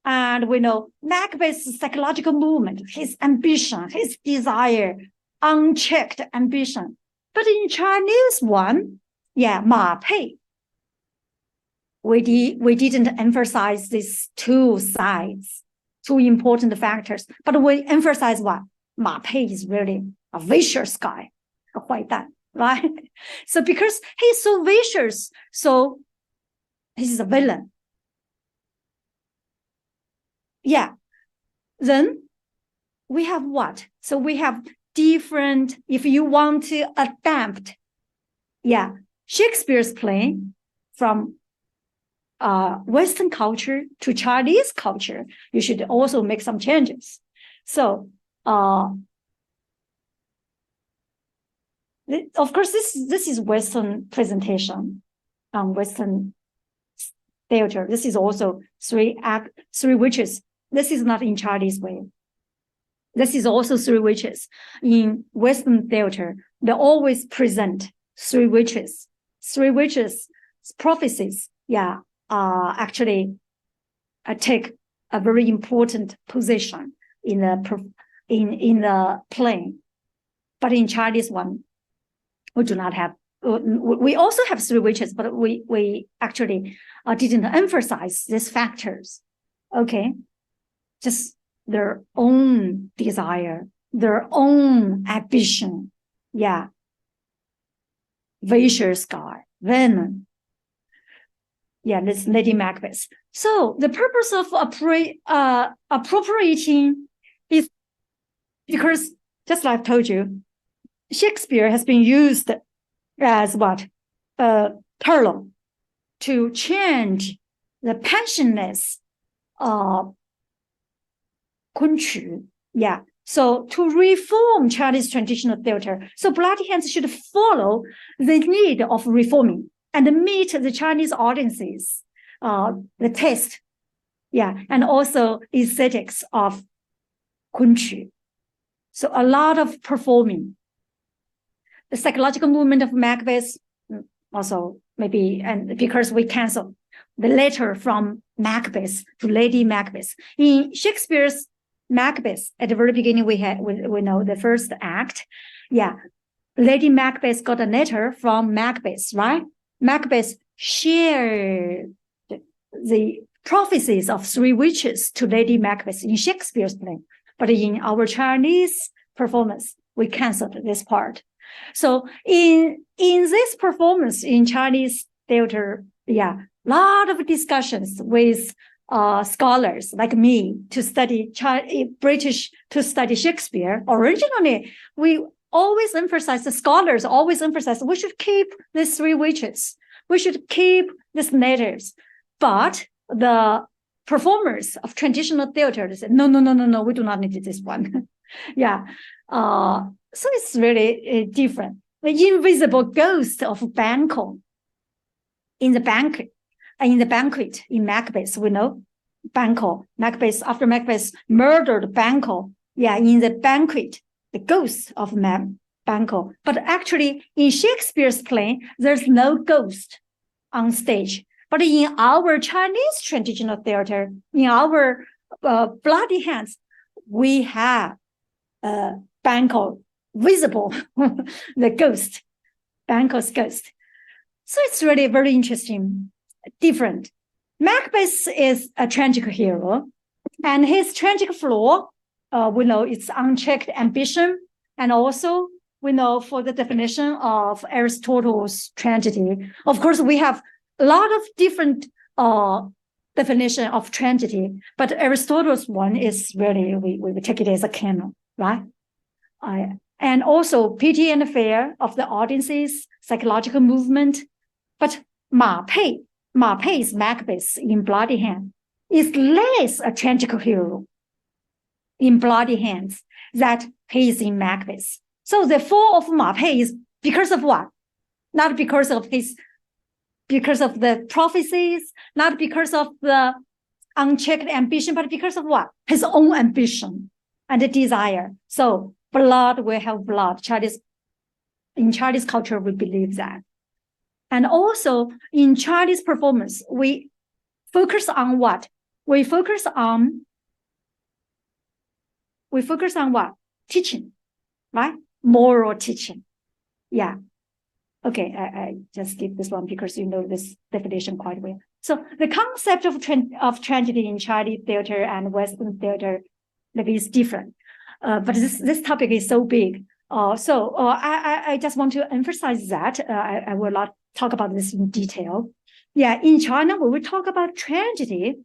And we know Macbeth's psychological movement, his ambition, his desire, unchecked ambition. But in Chinese one, Ma Pei, we didn't emphasize these two sides, two important factors, but we emphasize what? Ma Pei is really a vicious guy, a 坏蛋, right? So because he's so vicious, so he's a villain. Then we have what? So we have different, if you want to adapt, Shakespeare's play from Western culture to Chinese culture, you should also make some changes. So, of course, this is Western presentation, Western theater. This is also three witches. This is not in Chinese way. This is also three witches. In Western theater, they always present three witches. Three witches prophecies, actually take a very important position in the play. But in Chinese one, we do not have. We also have three witches, but we actually didn't emphasize these factors. Okay, just their own desire, their own ambition. Vicious guy, venom. This Lady Macbeth. So the purpose of appropriating is because, just like I told you, Shakespeare has been used as what? Parallel to change the passionless Kunqu. So to reform Chinese traditional theater, so Bloody Hands should follow the need of reforming and meet the Chinese audiences, the taste, and also aesthetics of Kunqu. So a lot of performing. The psychological movement of Macbeth also maybe, and because we cancel the letter from Macbeth to Lady Macbeth. In Shakespeare's Macbeth, at the very beginning, we know the first act. Lady Macbeth got a letter from Macbeth, right? Macbeth shared the prophecies of three witches to Lady Macbeth in Shakespeare's play. But in our Chinese performance, we canceled this part. So in this performance in Chinese theater, lot of discussions with scholars like me to study British, to study Shakespeare. Originally, we always emphasize, the scholars always emphasize, we should keep these three witches. We should keep these natives. But the performers of traditional theater, they say, no, we do not need this one. Yeah. So it's really different. The invisible ghost of Banquo in the banquet in Macbeth, we know Banquo, Macbeth, after Macbeth murdered Banquo, in the banquet, the ghost of Banquo. But actually, in Shakespeare's play, there's no ghost on stage. But in our Chinese traditional theater, in our Bloody Hands, we have Banquo visible, the ghost, Banquo's ghost. So it's really very interesting, different. Macbeth is a tragic hero, and his tragic flaw, we know it's unchecked ambition, and also we know for the definition of Aristotle's tragedy. Of course, we have a lot of different definition of tragedy, but Aristotle's one is really, we take it as a canon, right? And also pity and fear of the audiences, psychological movement. But Ma Pei's Macbeth in Bloody Hands is less a tragic hero in Bloody Hands that he is in Macbeth. So the fall of Ma Pei is because of what? Not because of the prophecies, not because of the unchecked ambition, but because of what? His own ambition and the desire. So blood will have blood. In Chinese culture, we believe that. And also in Chinese performance, we focus on what? We focus on what? Teaching, right? Moral teaching. Yeah. Okay, I just skip this one because you know this definition quite well. So the concept of tragedy in Chinese theater and Western theater maybe is different. But this topic is so big. So I just want to emphasize that. I will not talk about this in detail. Yeah, in China, when we talk about tragedy,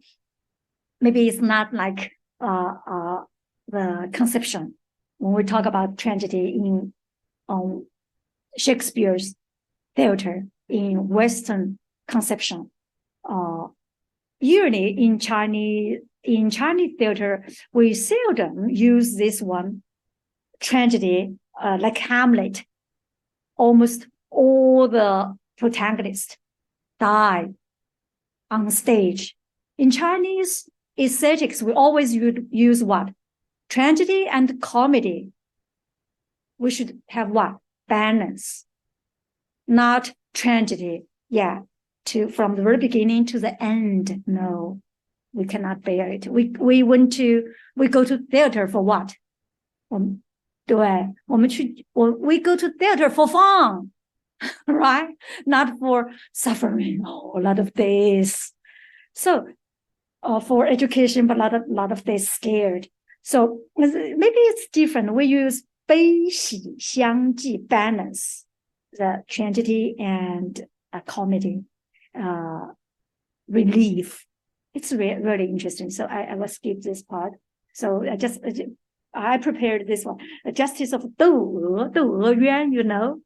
maybe it's not like the conception. When we talk about tragedy in Shakespeare's theater, in Western conception, usually in Chinese theater, we seldom use this one, tragedy, like Hamlet. Almost all the protagonists die on stage. In Chinese aesthetics, we always use what? Tragedy and comedy. We should have what? Balance. Not tragedy. Yeah. From the very beginning to the end. No, we cannot bear it. We go to theater for what? We go to theater for fun, right? Not for suffering. A lot of days. So, for education, but a lot of days scared. So maybe it's different. We use 悲喜相济 balance, the tragedy and comedy, relief. It's really interesting. So I will skip this part. So I prepared this one. The justice of 窦娥冤, you know?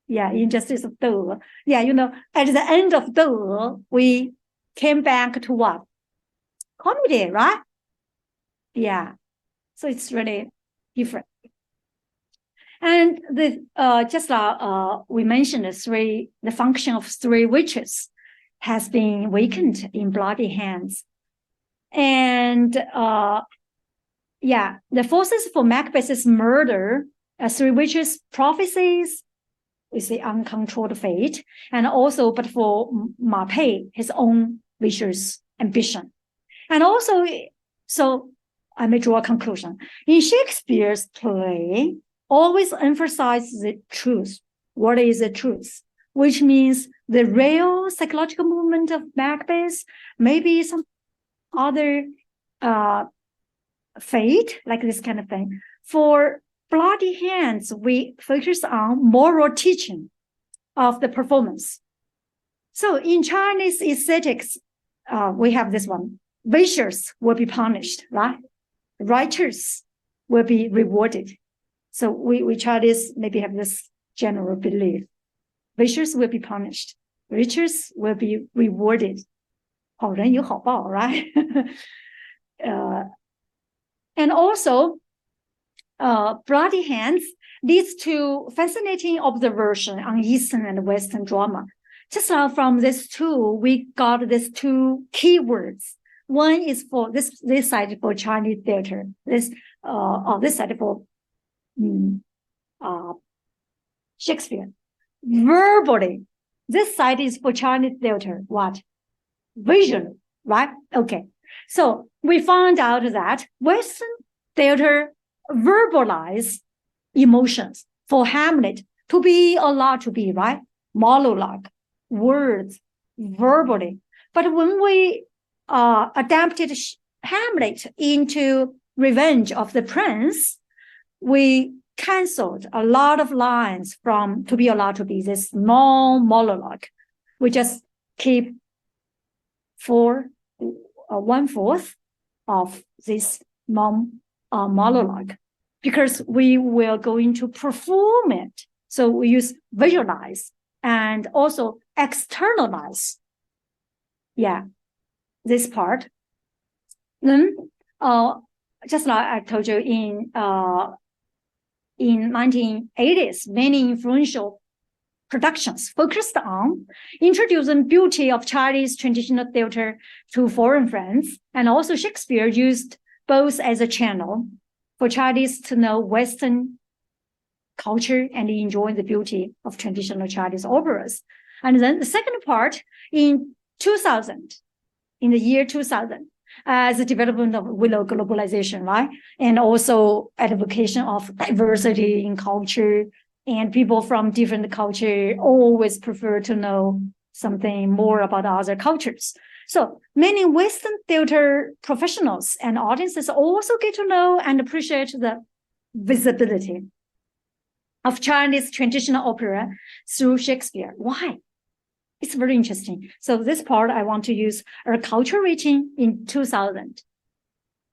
Yeah, injustice of 窦娥. Yeah, you know, at the end of 窦娥, we came back to what? Comedy, right? Yeah. So it's really different. And we mentioned the function of three witches has been weakened in Bloody Hands. And the forces for Macbeth's murder, three witches' prophecies, we say uncontrolled fate, and also, but for Ma Pei, his own vicious ambition. And also, so I may draw a conclusion. In Shakespeare's play, always emphasize the truth. What is the truth? Which means the real psychological movement of Macbeth, maybe some other fate, like this kind of thing. For Bloody Hands, we focus on moral teaching of the performance. So in Chinese aesthetics, we have this one. Vicious will be punished, right? Righteous will be rewarded. So we Chinese maybe have this general belief. Vicious will be punished. Riches will be rewarded. 好人有好报, right? And also, bloody hands leads to fascinating observation on Eastern and Western drama. Just now from this two, we got these two keywords. One is for this side for Chinese theater. This side for Shakespeare. Verbally, this side is for Chinese theater. What? Visually, right? Okay. So we found out that Western theater verbalize emotions. For Hamlet to be allowed to be, right? Monologue, words, verbally. But when we adapted Hamlet into Revenge of the Prince, we canceled a lot of lines from to be allowed to be this non-monologue. We just keep 1/4 of this non-monologue because we will going to perform it. So we use visualize and also externalize. Yeah, this part. Then, just like I told you in 1980s, many influential productions focused on introducing beauty of Chinese traditional theater to foreign friends. And also Shakespeare used both as a channel for Chinese to know Western culture and enjoy the beauty of traditional Chinese operas. And then the second part in the year 2000, as the development of globalization, right? And also advocation of diversity in culture, and people from different culture always prefer to know something more about other cultures. So many Western theater professionals and audiences also get to know and appreciate the visibility of Chinese traditional opera through Shakespeare. Why? It's very interesting. So this part I want to use Acculturation in 2000,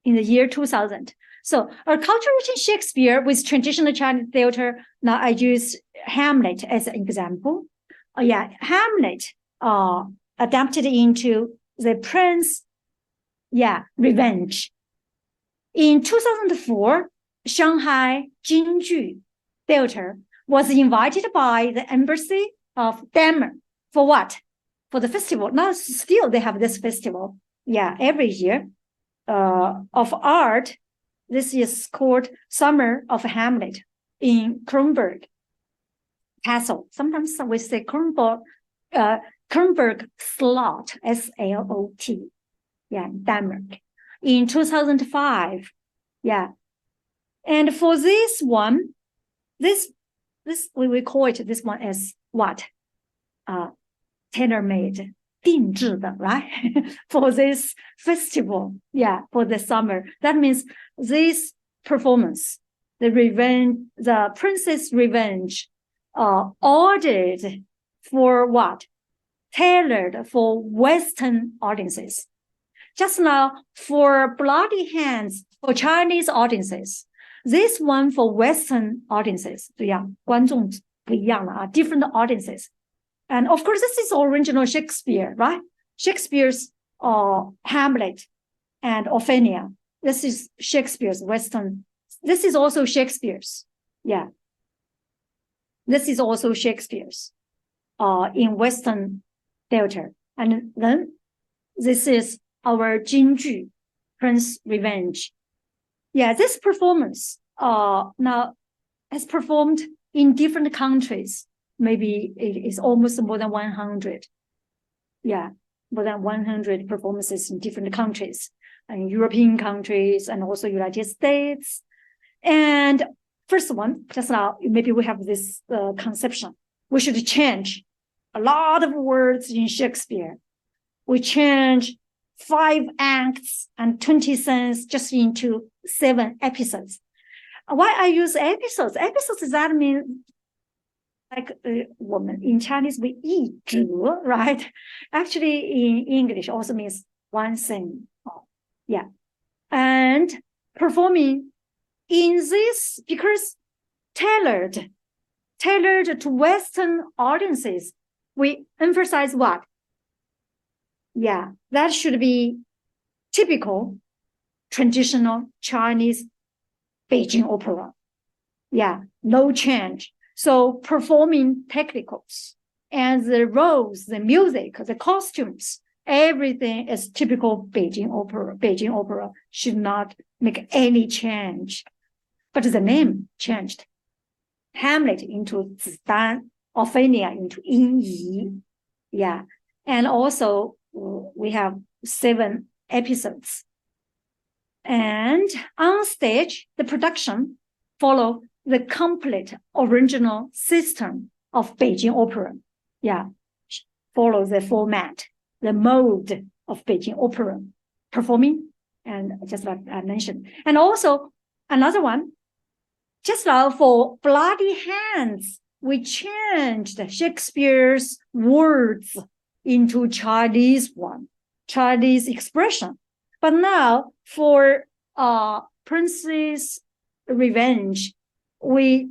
in the year 2000. So Acculturation Shakespeare with traditional Chinese theater. Now I use Hamlet as an example. Hamlet adapted into the Prince, Revenge. In 2004, Shanghai Jingju Theater was invited by the Embassy of Denmark. For what? For the festival. Now still they have this festival, every year, of art. This is called Summer of Hamlet in Kronborg Castle. Sometimes we say Kronborg Slot, S-L-O-T, Denmark, in 2005. And for this one, this we call it this one as what? Tailor-made, 定制的, right? For this festival, for the summer. That means this performance, the Princess Revenge, ordered for what? Tailored for Western audiences. Just now, for Bloody Hands, for Chinese audiences, this one for Western audiences, 观众不一样了, different audiences. And of course, this is original Shakespeare, right? Shakespeare's Hamlet and Ophelia. This is Shakespeare's Western. This is also Shakespeare's. This is also Shakespeare's in Western theater. And then this is our Jingju, Prince Revenge. This performance now has performed in different countries. Maybe it is almost more than 100. More than 100 performances in different countries, and European countries, and also United States. And first one, just now, maybe we have this conception. We should change a lot of words in Shakespeare. We change 5 acts and 20 scenes just into 7 episodes. Why I use episodes? Episodes, that means like woman in Chinese we 一折, right? Actually in English also means one scene. And performing in this, because tailored to Western audiences. We emphasize what? Yeah, that should be typical traditional Chinese Beijing opera. Yeah, no change. So performing technicals and the roles, the music, the costumes, everything is typical Beijing opera. Beijing opera should not make any change. But the name changed. Hamlet into Zidane, Ophelia into Yinyi. Yeah. And also we have 7 episodes. And on stage, the production follow the complete original system of Beijing opera. Yeah. Follow the format, the mode of Beijing opera performing. And just like I mentioned. And also another one, just like for Bloody Hands, we changed Shakespeare's words into Chinese expression. But now for Prince's Revenge, we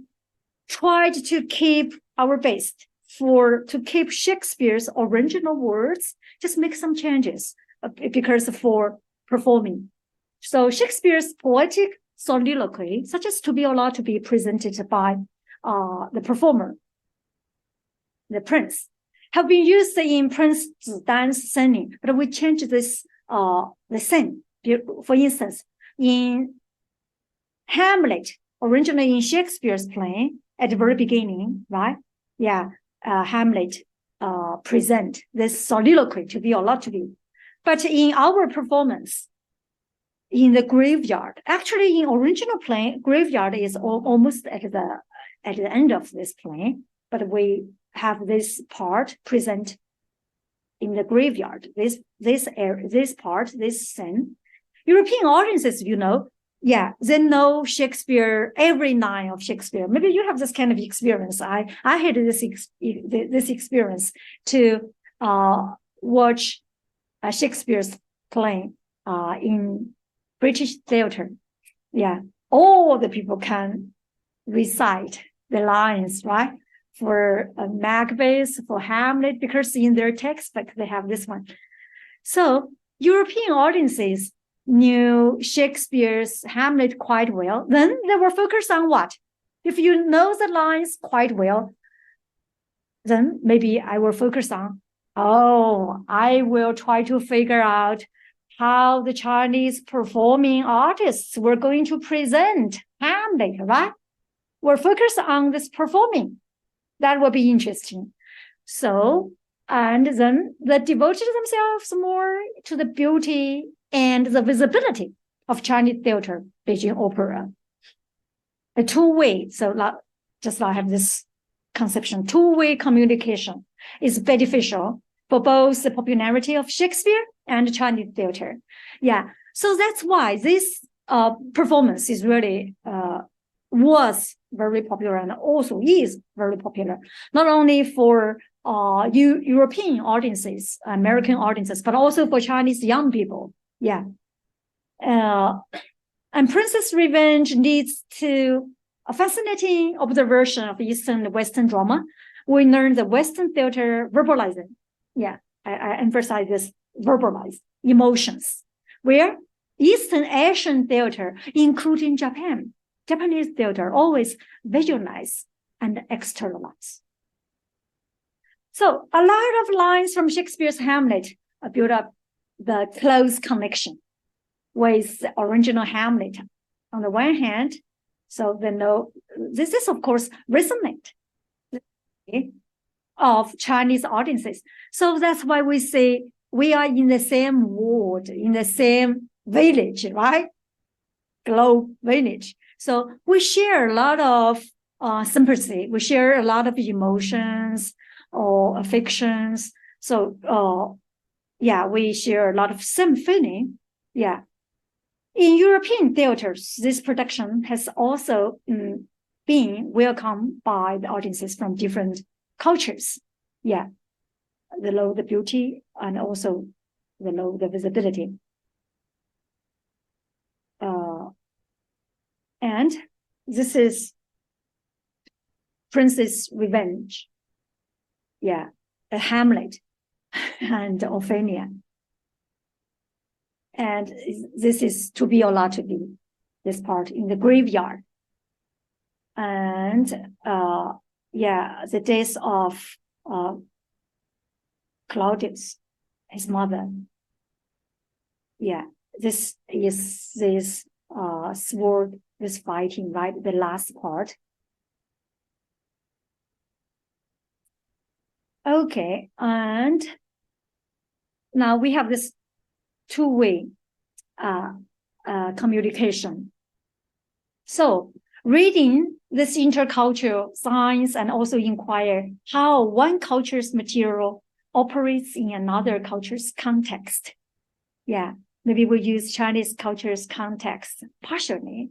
tried to keep our best to keep Shakespeare's original words, just make some changes because for performing. So Shakespeare's poetic soliloquy, such as to be allowed to be presented by the performer, the prince, have been used in Prince Zidane's singing, but we changed this the scene. For instance, in Hamlet, originally in Shakespeare's play, at the very beginning, right? Yeah, Hamlet present this soliloquy to be allowed to be. But in our performance, in the graveyard, actually in original play, graveyard is almost at the end of this play, but we have this part present in the graveyard. This scene. European audiences, yeah, they know Shakespeare, every line of Shakespeare. Maybe you have this kind of experience. I had this experience to watch Shakespeare's play in British theater. Yeah, all the people can recite the lines, right? For Macbeth, for Hamlet, because in their textbook they have this one. So European audiences knew Shakespeare's Hamlet quite well. Then they were focused on what? If you know the lines quite well, then maybe I will focus on, I will try to figure out how the Chinese performing artists were going to present Hamlet, right? We're focused on this performing. That will be interesting. So, and then they devoted themselves more to the beauty and the visibility of Chinese theater, Beijing opera. A two-way, so just I have this conception, two-way communication is beneficial for both the popularity of Shakespeare and Chinese theater. Yeah, so that's why this performance is really was very popular and also is very popular, not only for European audiences, American audiences, but also for Chinese young people. Yeah. And Princess Revenge leads to a fascinating observation of Eastern and Western drama. We learn the Western theater verbalizing. Yeah, I emphasize this, verbalize emotions, where Eastern Asian theater, including Japanese theater, always visualize and externalize. So a lot of lines from Shakespeare's Hamlet build up the close connection with the original Hamlet. On the one hand, so they know this is of course resonant of Chinese audiences. So that's why we say we are in the same world, in the same village, right? Globe village. So we share a lot of sympathy. We share a lot of emotions or affections. So yeah, we share a lot of same feeling. Yeah. In European theaters, this production has also been welcomed by the audiences from different cultures. Yeah. They love the beauty and also they love the visibility. And this is Princess Revenge, yeah, Hamlet, and Ophelia. And this is To Be or Not to Be, this part in the graveyard. And yeah, the death of Claudius, his mother. Yeah, this is this sword, this fighting, right? The last part. Okay, and now we have this two-way communication. So reading this intercultural science and also inquire how one culture's material operates in another culture's context. Yeah, maybe we use Chinese culture's context partially.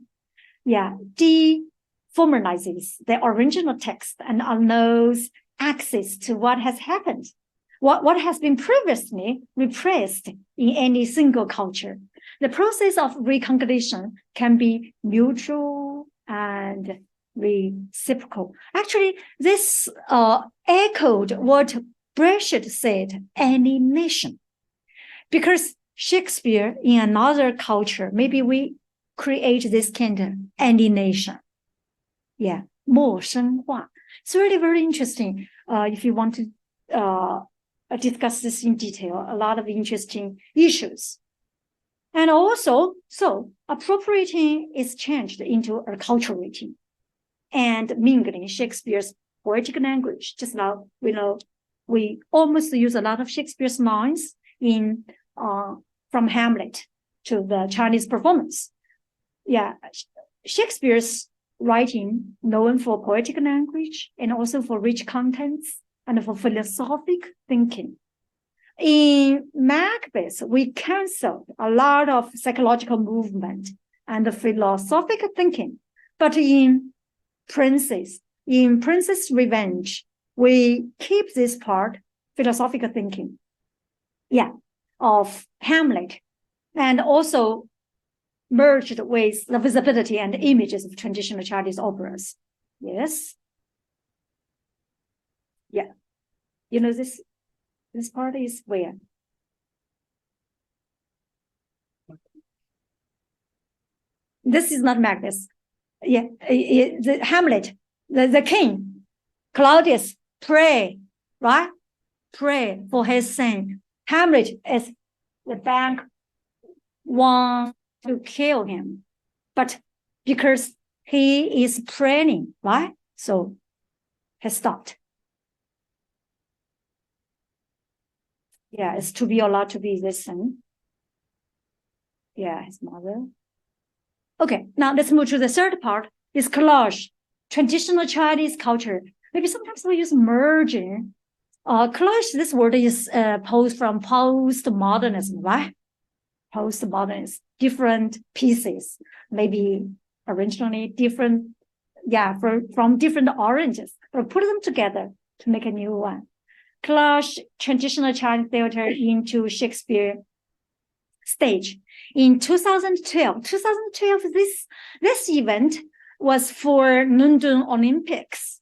Yeah, deformalizes the original text and allows access to what has happened, what has been previously repressed in any single culture. The process of reconciliation can be mutual and reciprocal. Actually, this echoed what Brecht said, any nation. Because Shakespeare, in another culture, maybe we create this kind of alienation. Yeah, 陌生化. It's really very interesting. If you want to discuss this in detail, a lot of interesting issues. And also, so appropriating is changed into acculturating and mingling Shakespeare's poetic language. Just now, we know we almost use a lot of Shakespeare's lines in from Hamlet to the Chinese performance. Yeah, Shakespeare's writing known for poetic language and also for rich contents and for philosophic thinking. In Macbeth, we canceled a lot of psychological movement and philosophic thinking. But in Princess Revenge, we keep this part, philosophical thinking, yeah, of Hamlet, and also merged with the visibility and images of traditional Chinese operas. Yes. Yeah. You know, this part is where? This is not Macbeth. Yeah, the Hamlet, the king, Claudius, pray, right? Pray for his son. Hamlet is the bank want to kill him, but because he is praying, right? So he stopped. Yeah, it's To Be or Not to Be this son. Yeah, his mother. Okay, now let's move to the third part, is collage, traditional Chinese culture. Maybe sometimes we use merging. Collage, this word is from postmodernism, right? Postmodernism, different pieces, maybe originally different, yeah, from different origins, or put them together to make a new one. Collage traditional Chinese theater into Shakespeare stage. In 2012, this event was for London Olympics.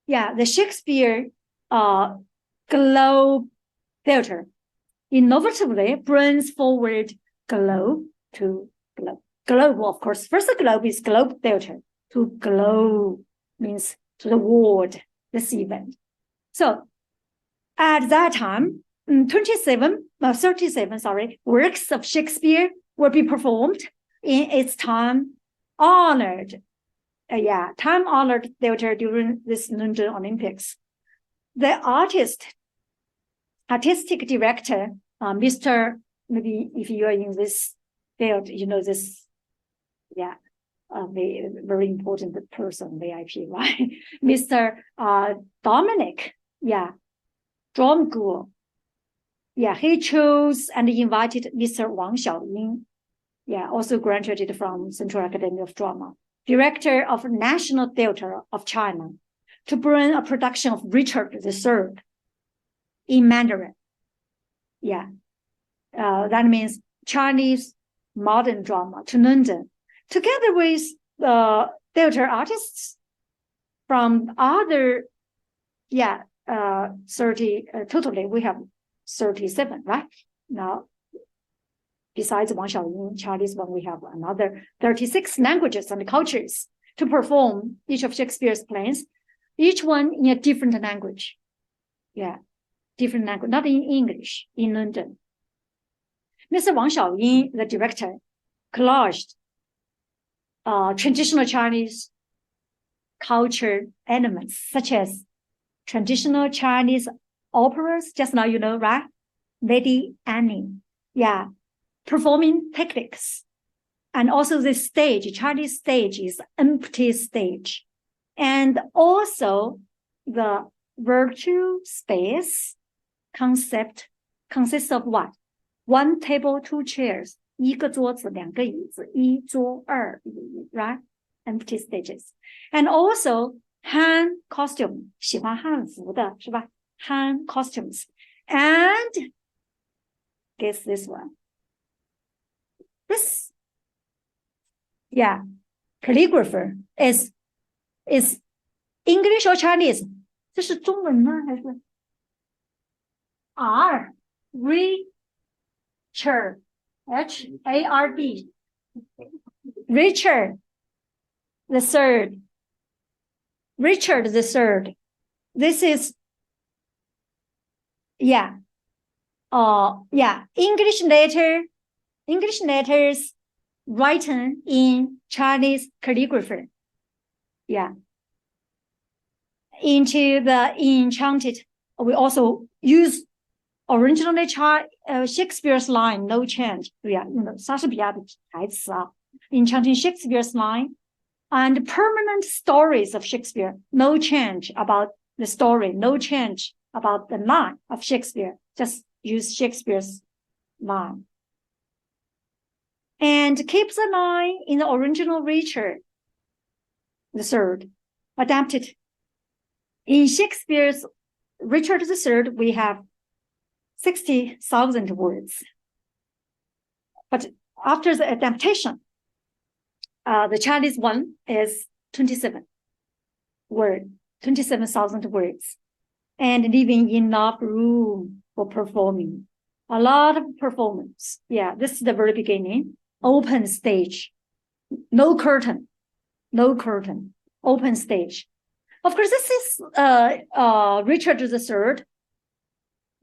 Yeah, the Shakespeare globe theater innovatively brings forward globe to globe. Globe, of course, first the globe is globe theater. To globe means to the world, this event. So at that time, 37 works of Shakespeare will be performed in its time-honored theater during this London Olympics. The artistic director, Mr. Maybe if you are in this field, you know this, yeah, very important person, VIP, right? Mr. Dominic, yeah, Dromgoole. Yeah, he chose and invited Mr. Wang Xiaoying, yeah, also graduated from Central Academy of Drama, director of National Theatre of China, to bring a production of Richard III in Mandarin. Yeah, that means Chinese modern drama to London, together with theater artists. from other, 30, totally we have 37, right? Now, besides Wang Xiaoying, Chinese one, we have another 36 languages and cultures to perform each of Shakespeare's plays, each one in a different language. Yeah, different language, not in English, in London. Mr. Wang Xiaoying, the director, collaged traditional Chinese culture elements, such as traditional Chinese operas, just now you know, right? Lady Annie, performing techniques. And also the stage, Chinese stage is empty stage. And also the virtual space concept consists of what? One table, two chairs, 一个桌子，两个椅子，一桌二椅 right? Empty stages. And also Han costume, 喜欢汉服的是吧？ Han costumes. And guess this one. This, calligrapher is English or Chinese? 这是中文吗？还是 R Richard H-A-R-D Richard the Third. Richard the Third. This is English letters written in Chinese calligraphy. Into the enchanted, we also use originally Shakespeare's line, no change. 莎士比亚的台词啊 enchanting Shakespeare's line and permanent stories of Shakespeare, no change about the story, no change about the line of Shakespeare, just use Shakespeare's line. And keep the line in the original Richard the Third, adapted. In Shakespeare's Richard III, we have 60,000 words. But after the adaptation, the Chinese one is 27,000 words, and leaving enough room for performing. A lot of performance. This is the very beginning. Open stage. No curtain. Open stage. Of course, this is Richard III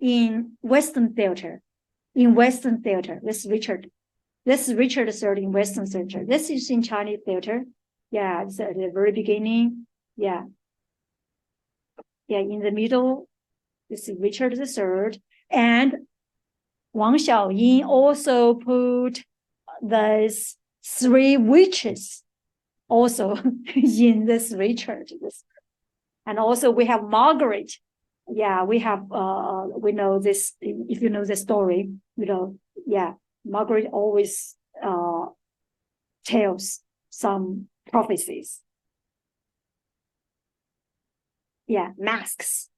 in Western theater. This is Richard III in Western theater. This is in Chinese theater. It's at the very beginning. In the middle, this is Richard III. And Wang Xiaoying also put these three witches also in this Richard. And also we have Margaret. We have, we know this, if you know the story, Margaret always tells some prophecies. Masks.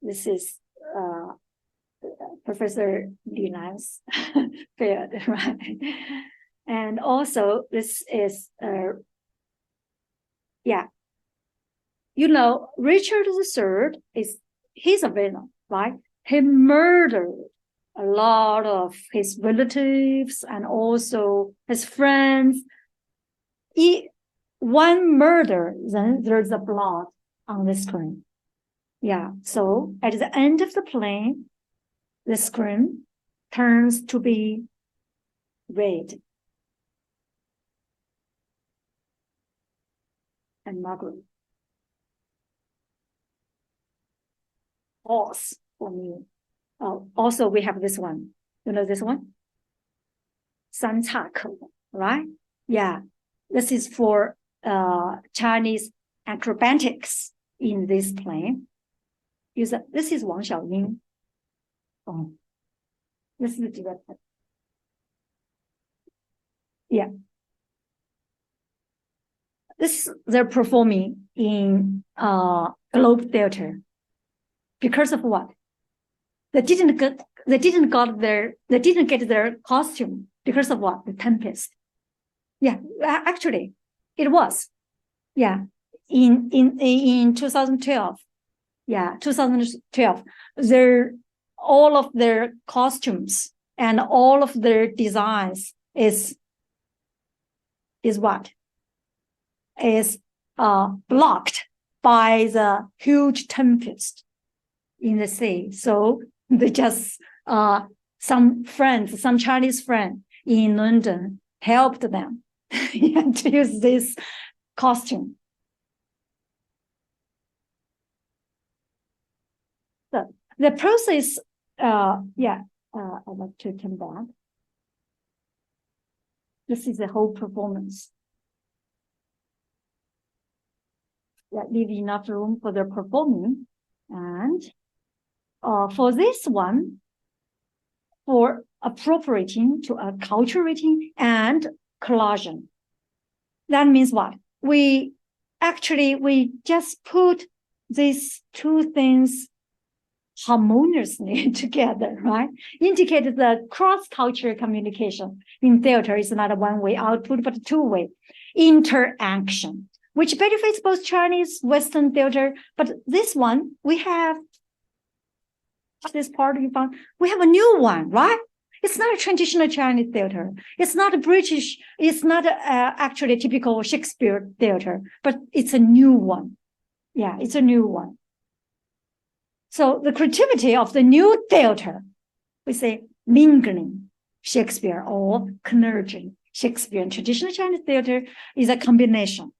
This is Professor Xie Jiangnan, right? And also this is, Richard III he's a villain, right? He murdered a lot of his relatives and also his friends. One murder, then there's a blood on the screen. So at the end of the play, the screen turns to be red. And Margaret. Pause for me. Also, we have this one. You know this one? 三岔口, right? This is for Chinese acrobatics in this play. This is Wang Xiaoying. This is the director. They're performing in Globe Theater. Because of what? They didn't get their costume because of what? The tempest. Actually, it was. in 2012, 2012, all of their costumes and all of their designs is what? Is blocked by the huge tempest in the sea. So they just some Chinese friend in London helped them to use this costume. So the process, I'd like to turn back. This is the whole performance. Leave enough room for the performing. And for this one, for appropriating to acculturating and collaging. That means what? We just put these two things harmoniously together, right? Indicated the cross-cultural communication in theater is not a one-way output, but a two-way interaction, which benefits both Chinese, Western theater. But this one, we have this part you found, we have a new one, right? It's not a traditional Chinese theater. It's not a British, it's not actually a typical Shakespeare theater, but it's a new one. Yeah, it's a new one. So the creativity of the new theater, we say mingling Shakespeare or converging Shakespeare and traditional Chinese theater is a combination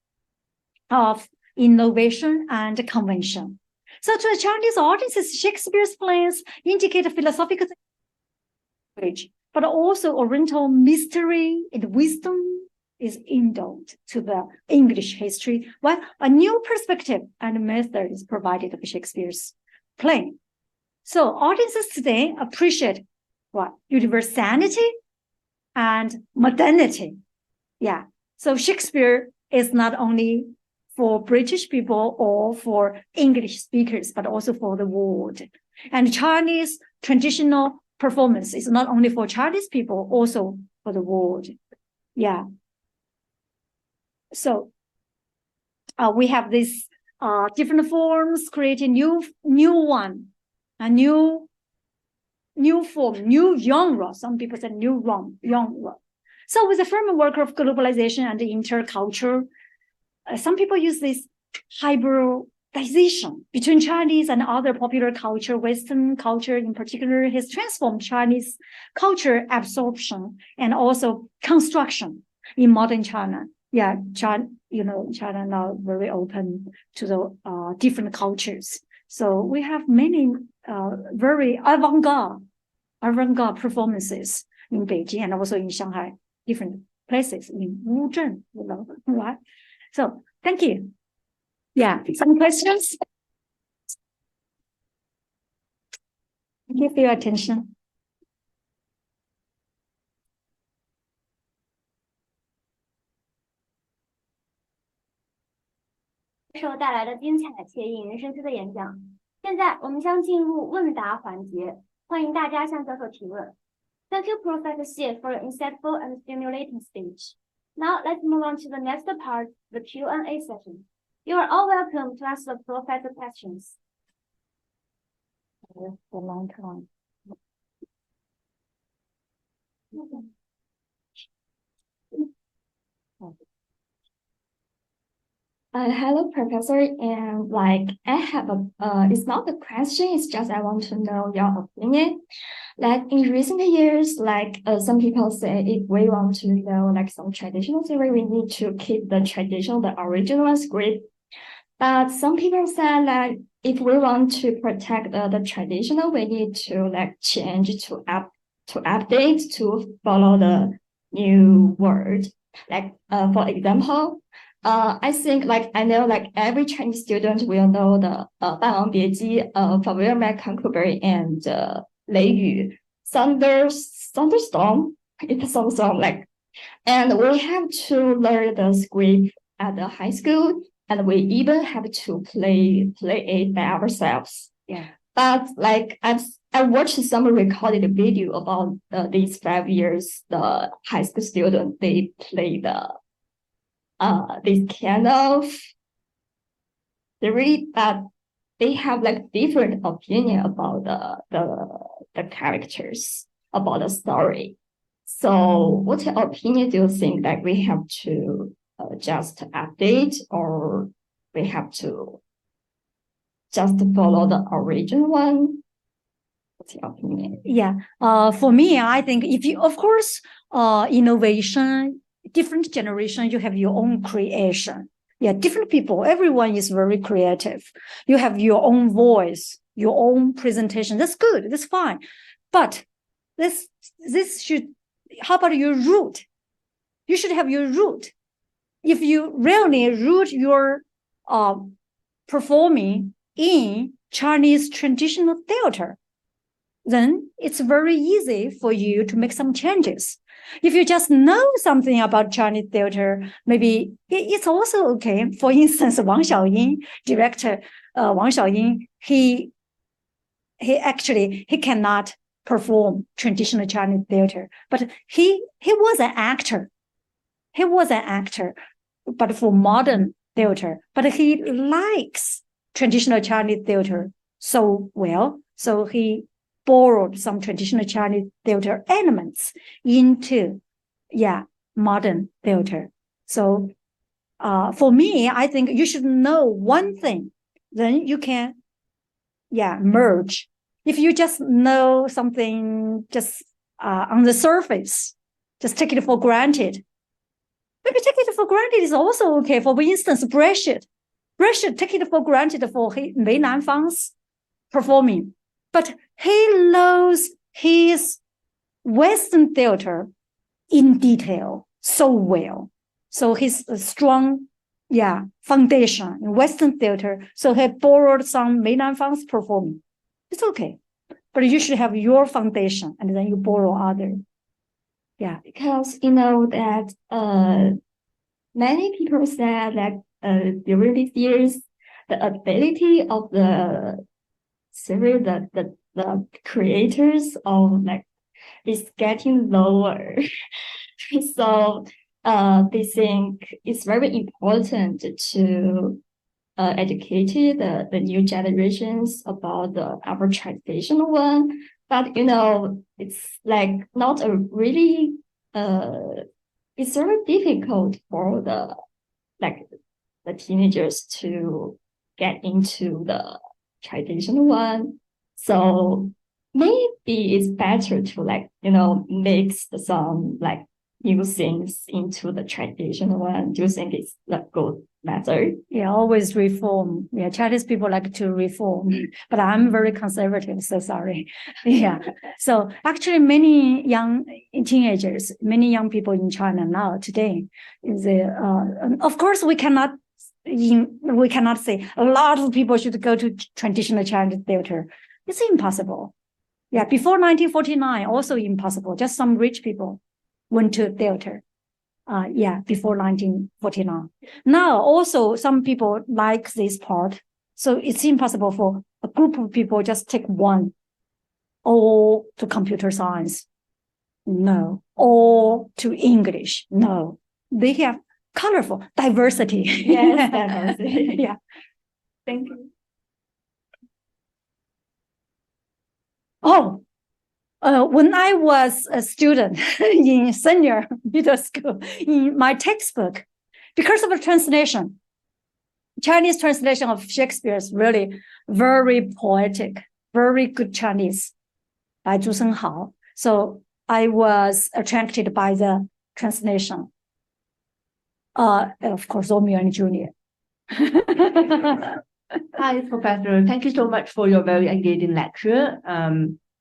of innovation and convention. So to the Chinese audiences, Shakespeare's plays indicate a philosophical language, but also Oriental mystery and wisdom is indulged to the English history, while a new perspective and method is provided of Shakespeare's play. So audiences today appreciate what? Universality and modernity. Yeah. So Shakespeare is not only for British people or for English speakers, but also for the world. And Chinese traditional performance is not only for Chinese people, also for the world. Yeah. So we have these different forms, creating new one, a new form, new genre. Some people say new genre. So with the framework of globalization and interculture, some people use this hybridization between Chinese and other popular culture. Western culture in particular has transformed Chinese culture absorption and also construction in modern China. Yeah, China now very open to the different cultures. So we have many very avant-garde performances in Beijing and also in Shanghai, different places in Wuzhen, right? So thank you. Yeah, some questions? Thank you for your attention. 授带来的精彩且引人深思的演讲。现在我们将进入问答环节，欢迎大家向教授提问。Thank you, Professor Xie, for your insightful and stimulating speech. Now let's move on to the next part, the Q&A session. You are all welcome to ask the professor questions. For a long time. Hello, Professor, and I have it's not a question, it's just I want to know your opinion. In recent years, some people say if we want to know some traditional theory, we need to keep the traditional, the original script. But some people say if we want to protect the traditional, we need to change to update to follow the new word. For example, I think I know every Chinese student will know the 霸王别姬, from William Conqueror and 雷雨, Thunderstorm. It's some song and we have to learn the script at the high school, and we even have to play it by ourselves. Yeah. But I watched some recorded video about these 5 years, the high school student, they play the this kind of theory, but they have like different opinion about the characters, about the story. So what opinion do you think that we have to just update, or we have to just follow the original one? What's your opinion? Yeah. For me, I think if you, of course, innovation, different generation, you have your own creation. Yeah, different people, everyone is very creative. You have your own voice, your own presentation. That's good. That's fine. But this should, how about your root? You should have your root. If you really root your performing in Chinese traditional theater, then it's very easy for you to make some changes. If you just know something about Chinese theater, maybe it's also okay. For instance, Wang Xiaoying, director Wang Xiaoying, he cannot perform traditional Chinese theater, but he was an actor. He was an actor, but for modern theater. But he likes traditional Chinese theater so well, so he borrowed some traditional Chinese theater elements into, modern theater. So for me, I think you should know one thing, then you can, merge. If you just know something just on the surface, just take it for granted. Maybe take it for granted is also okay. For instance, Brecht, take it for granted for Mei Nanfang's performing. But he knows his Western theater in detail so well. So he's a strong, foundation in Western theater. So he borrowed some Mei Nanfang's performing. It's okay. But you should have your foundation and then you borrow other. Yeah. Because you know that many people said that during these years, the ability of the series, the creators of is getting lower. So they think it's very important to educate the new generations about our traditional one. But you know, it's not a really it's very difficult for the teenagers to get into the traditional one. So maybe it's better to mix some new things into the traditional one. Do you think it's a good method? Yeah, always reform. Yeah, Chinese people like to reform, but I'm very conservative, so sorry. Yeah. So actually many young teenagers, many young people in China now today, of course we cannot say a lot of people should go to traditional Chinese theater. It's impossible. Yeah, before 1949, also impossible. Just some rich people went to theater. Before 1949. Now also some people like this part. So it's impossible for a group of people just take one, or to computer science. No. Or to English. No. They have colorful diversity. Yes, diversity. Yeah. Thank you. Oh, when I was a student in senior middle school, in my textbook, because of the translation, Chinese translation of Shakespeare is really very poetic, very good Chinese by Zhu Senghao. So I was attracted by the translation. Of course, Romeo and Juliet. Hi, Professor. Thank you so much for your very engaging lecture.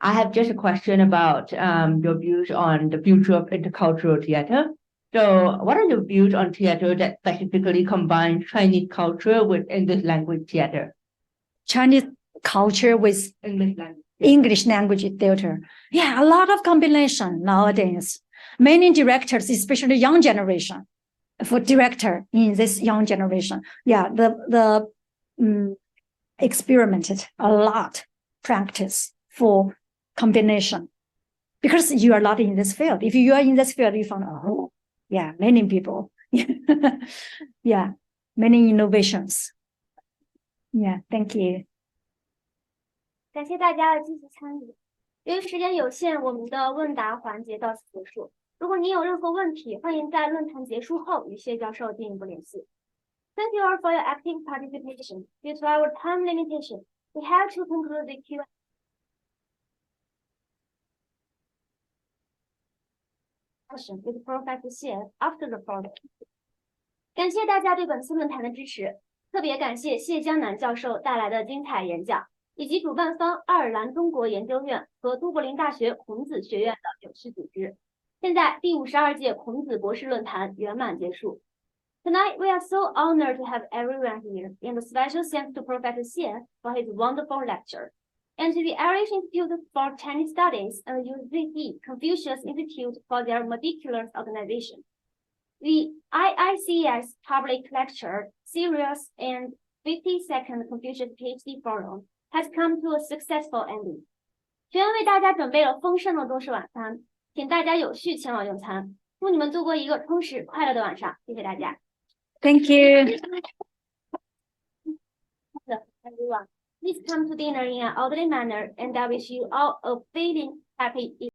I have just a question about your views on the future of intercultural theater. So what are your views on theater that specifically combines Chinese culture with English language theater? Chinese culture with English language. English language theater. Yeah, a lot of combination nowadays. Many directors, especially young generation, for director in this young generation, the experimented a lot, practice for combination, because you are not in this field. If you are in this field, you found, many people, many innovations. Yeah, thank you. 感谢大家的积极参与。由于时间有限，我们的问答环节到此结束。如果您有任何问题，欢迎在论坛结束后与谢教授进一步联系。Thank you all for your active participation. Due to our time limitation, we have to conclude the Q&A session with Professor Xie after the forum. 感谢大家对本次论坛的支持，特别感谢谢江南教授带来的精彩演讲，以及主办方爱尔兰中国研究院和都柏林大学孔子学院的有序组织。现在第52届孔子博士论坛圆满结束。Tonight, we are so honored to have everyone here, and a special thanks to Professor Xie for his wonderful lecture, and to the Irish Institute for Chinese Studies and UCD Confucius Institute for their meticulous organization. The IICS Public Lecture Series and 52nd Confucius PhD Forum has come to a successful ending. 学院为大家准备了丰盛的中式晚餐，请大家有序前往用餐。祝你们度过一个充实快乐的晚上，谢谢大家。Thank you. Everyone, please come to dinner in an orderly manner, and I wish you all a feeling happy evening.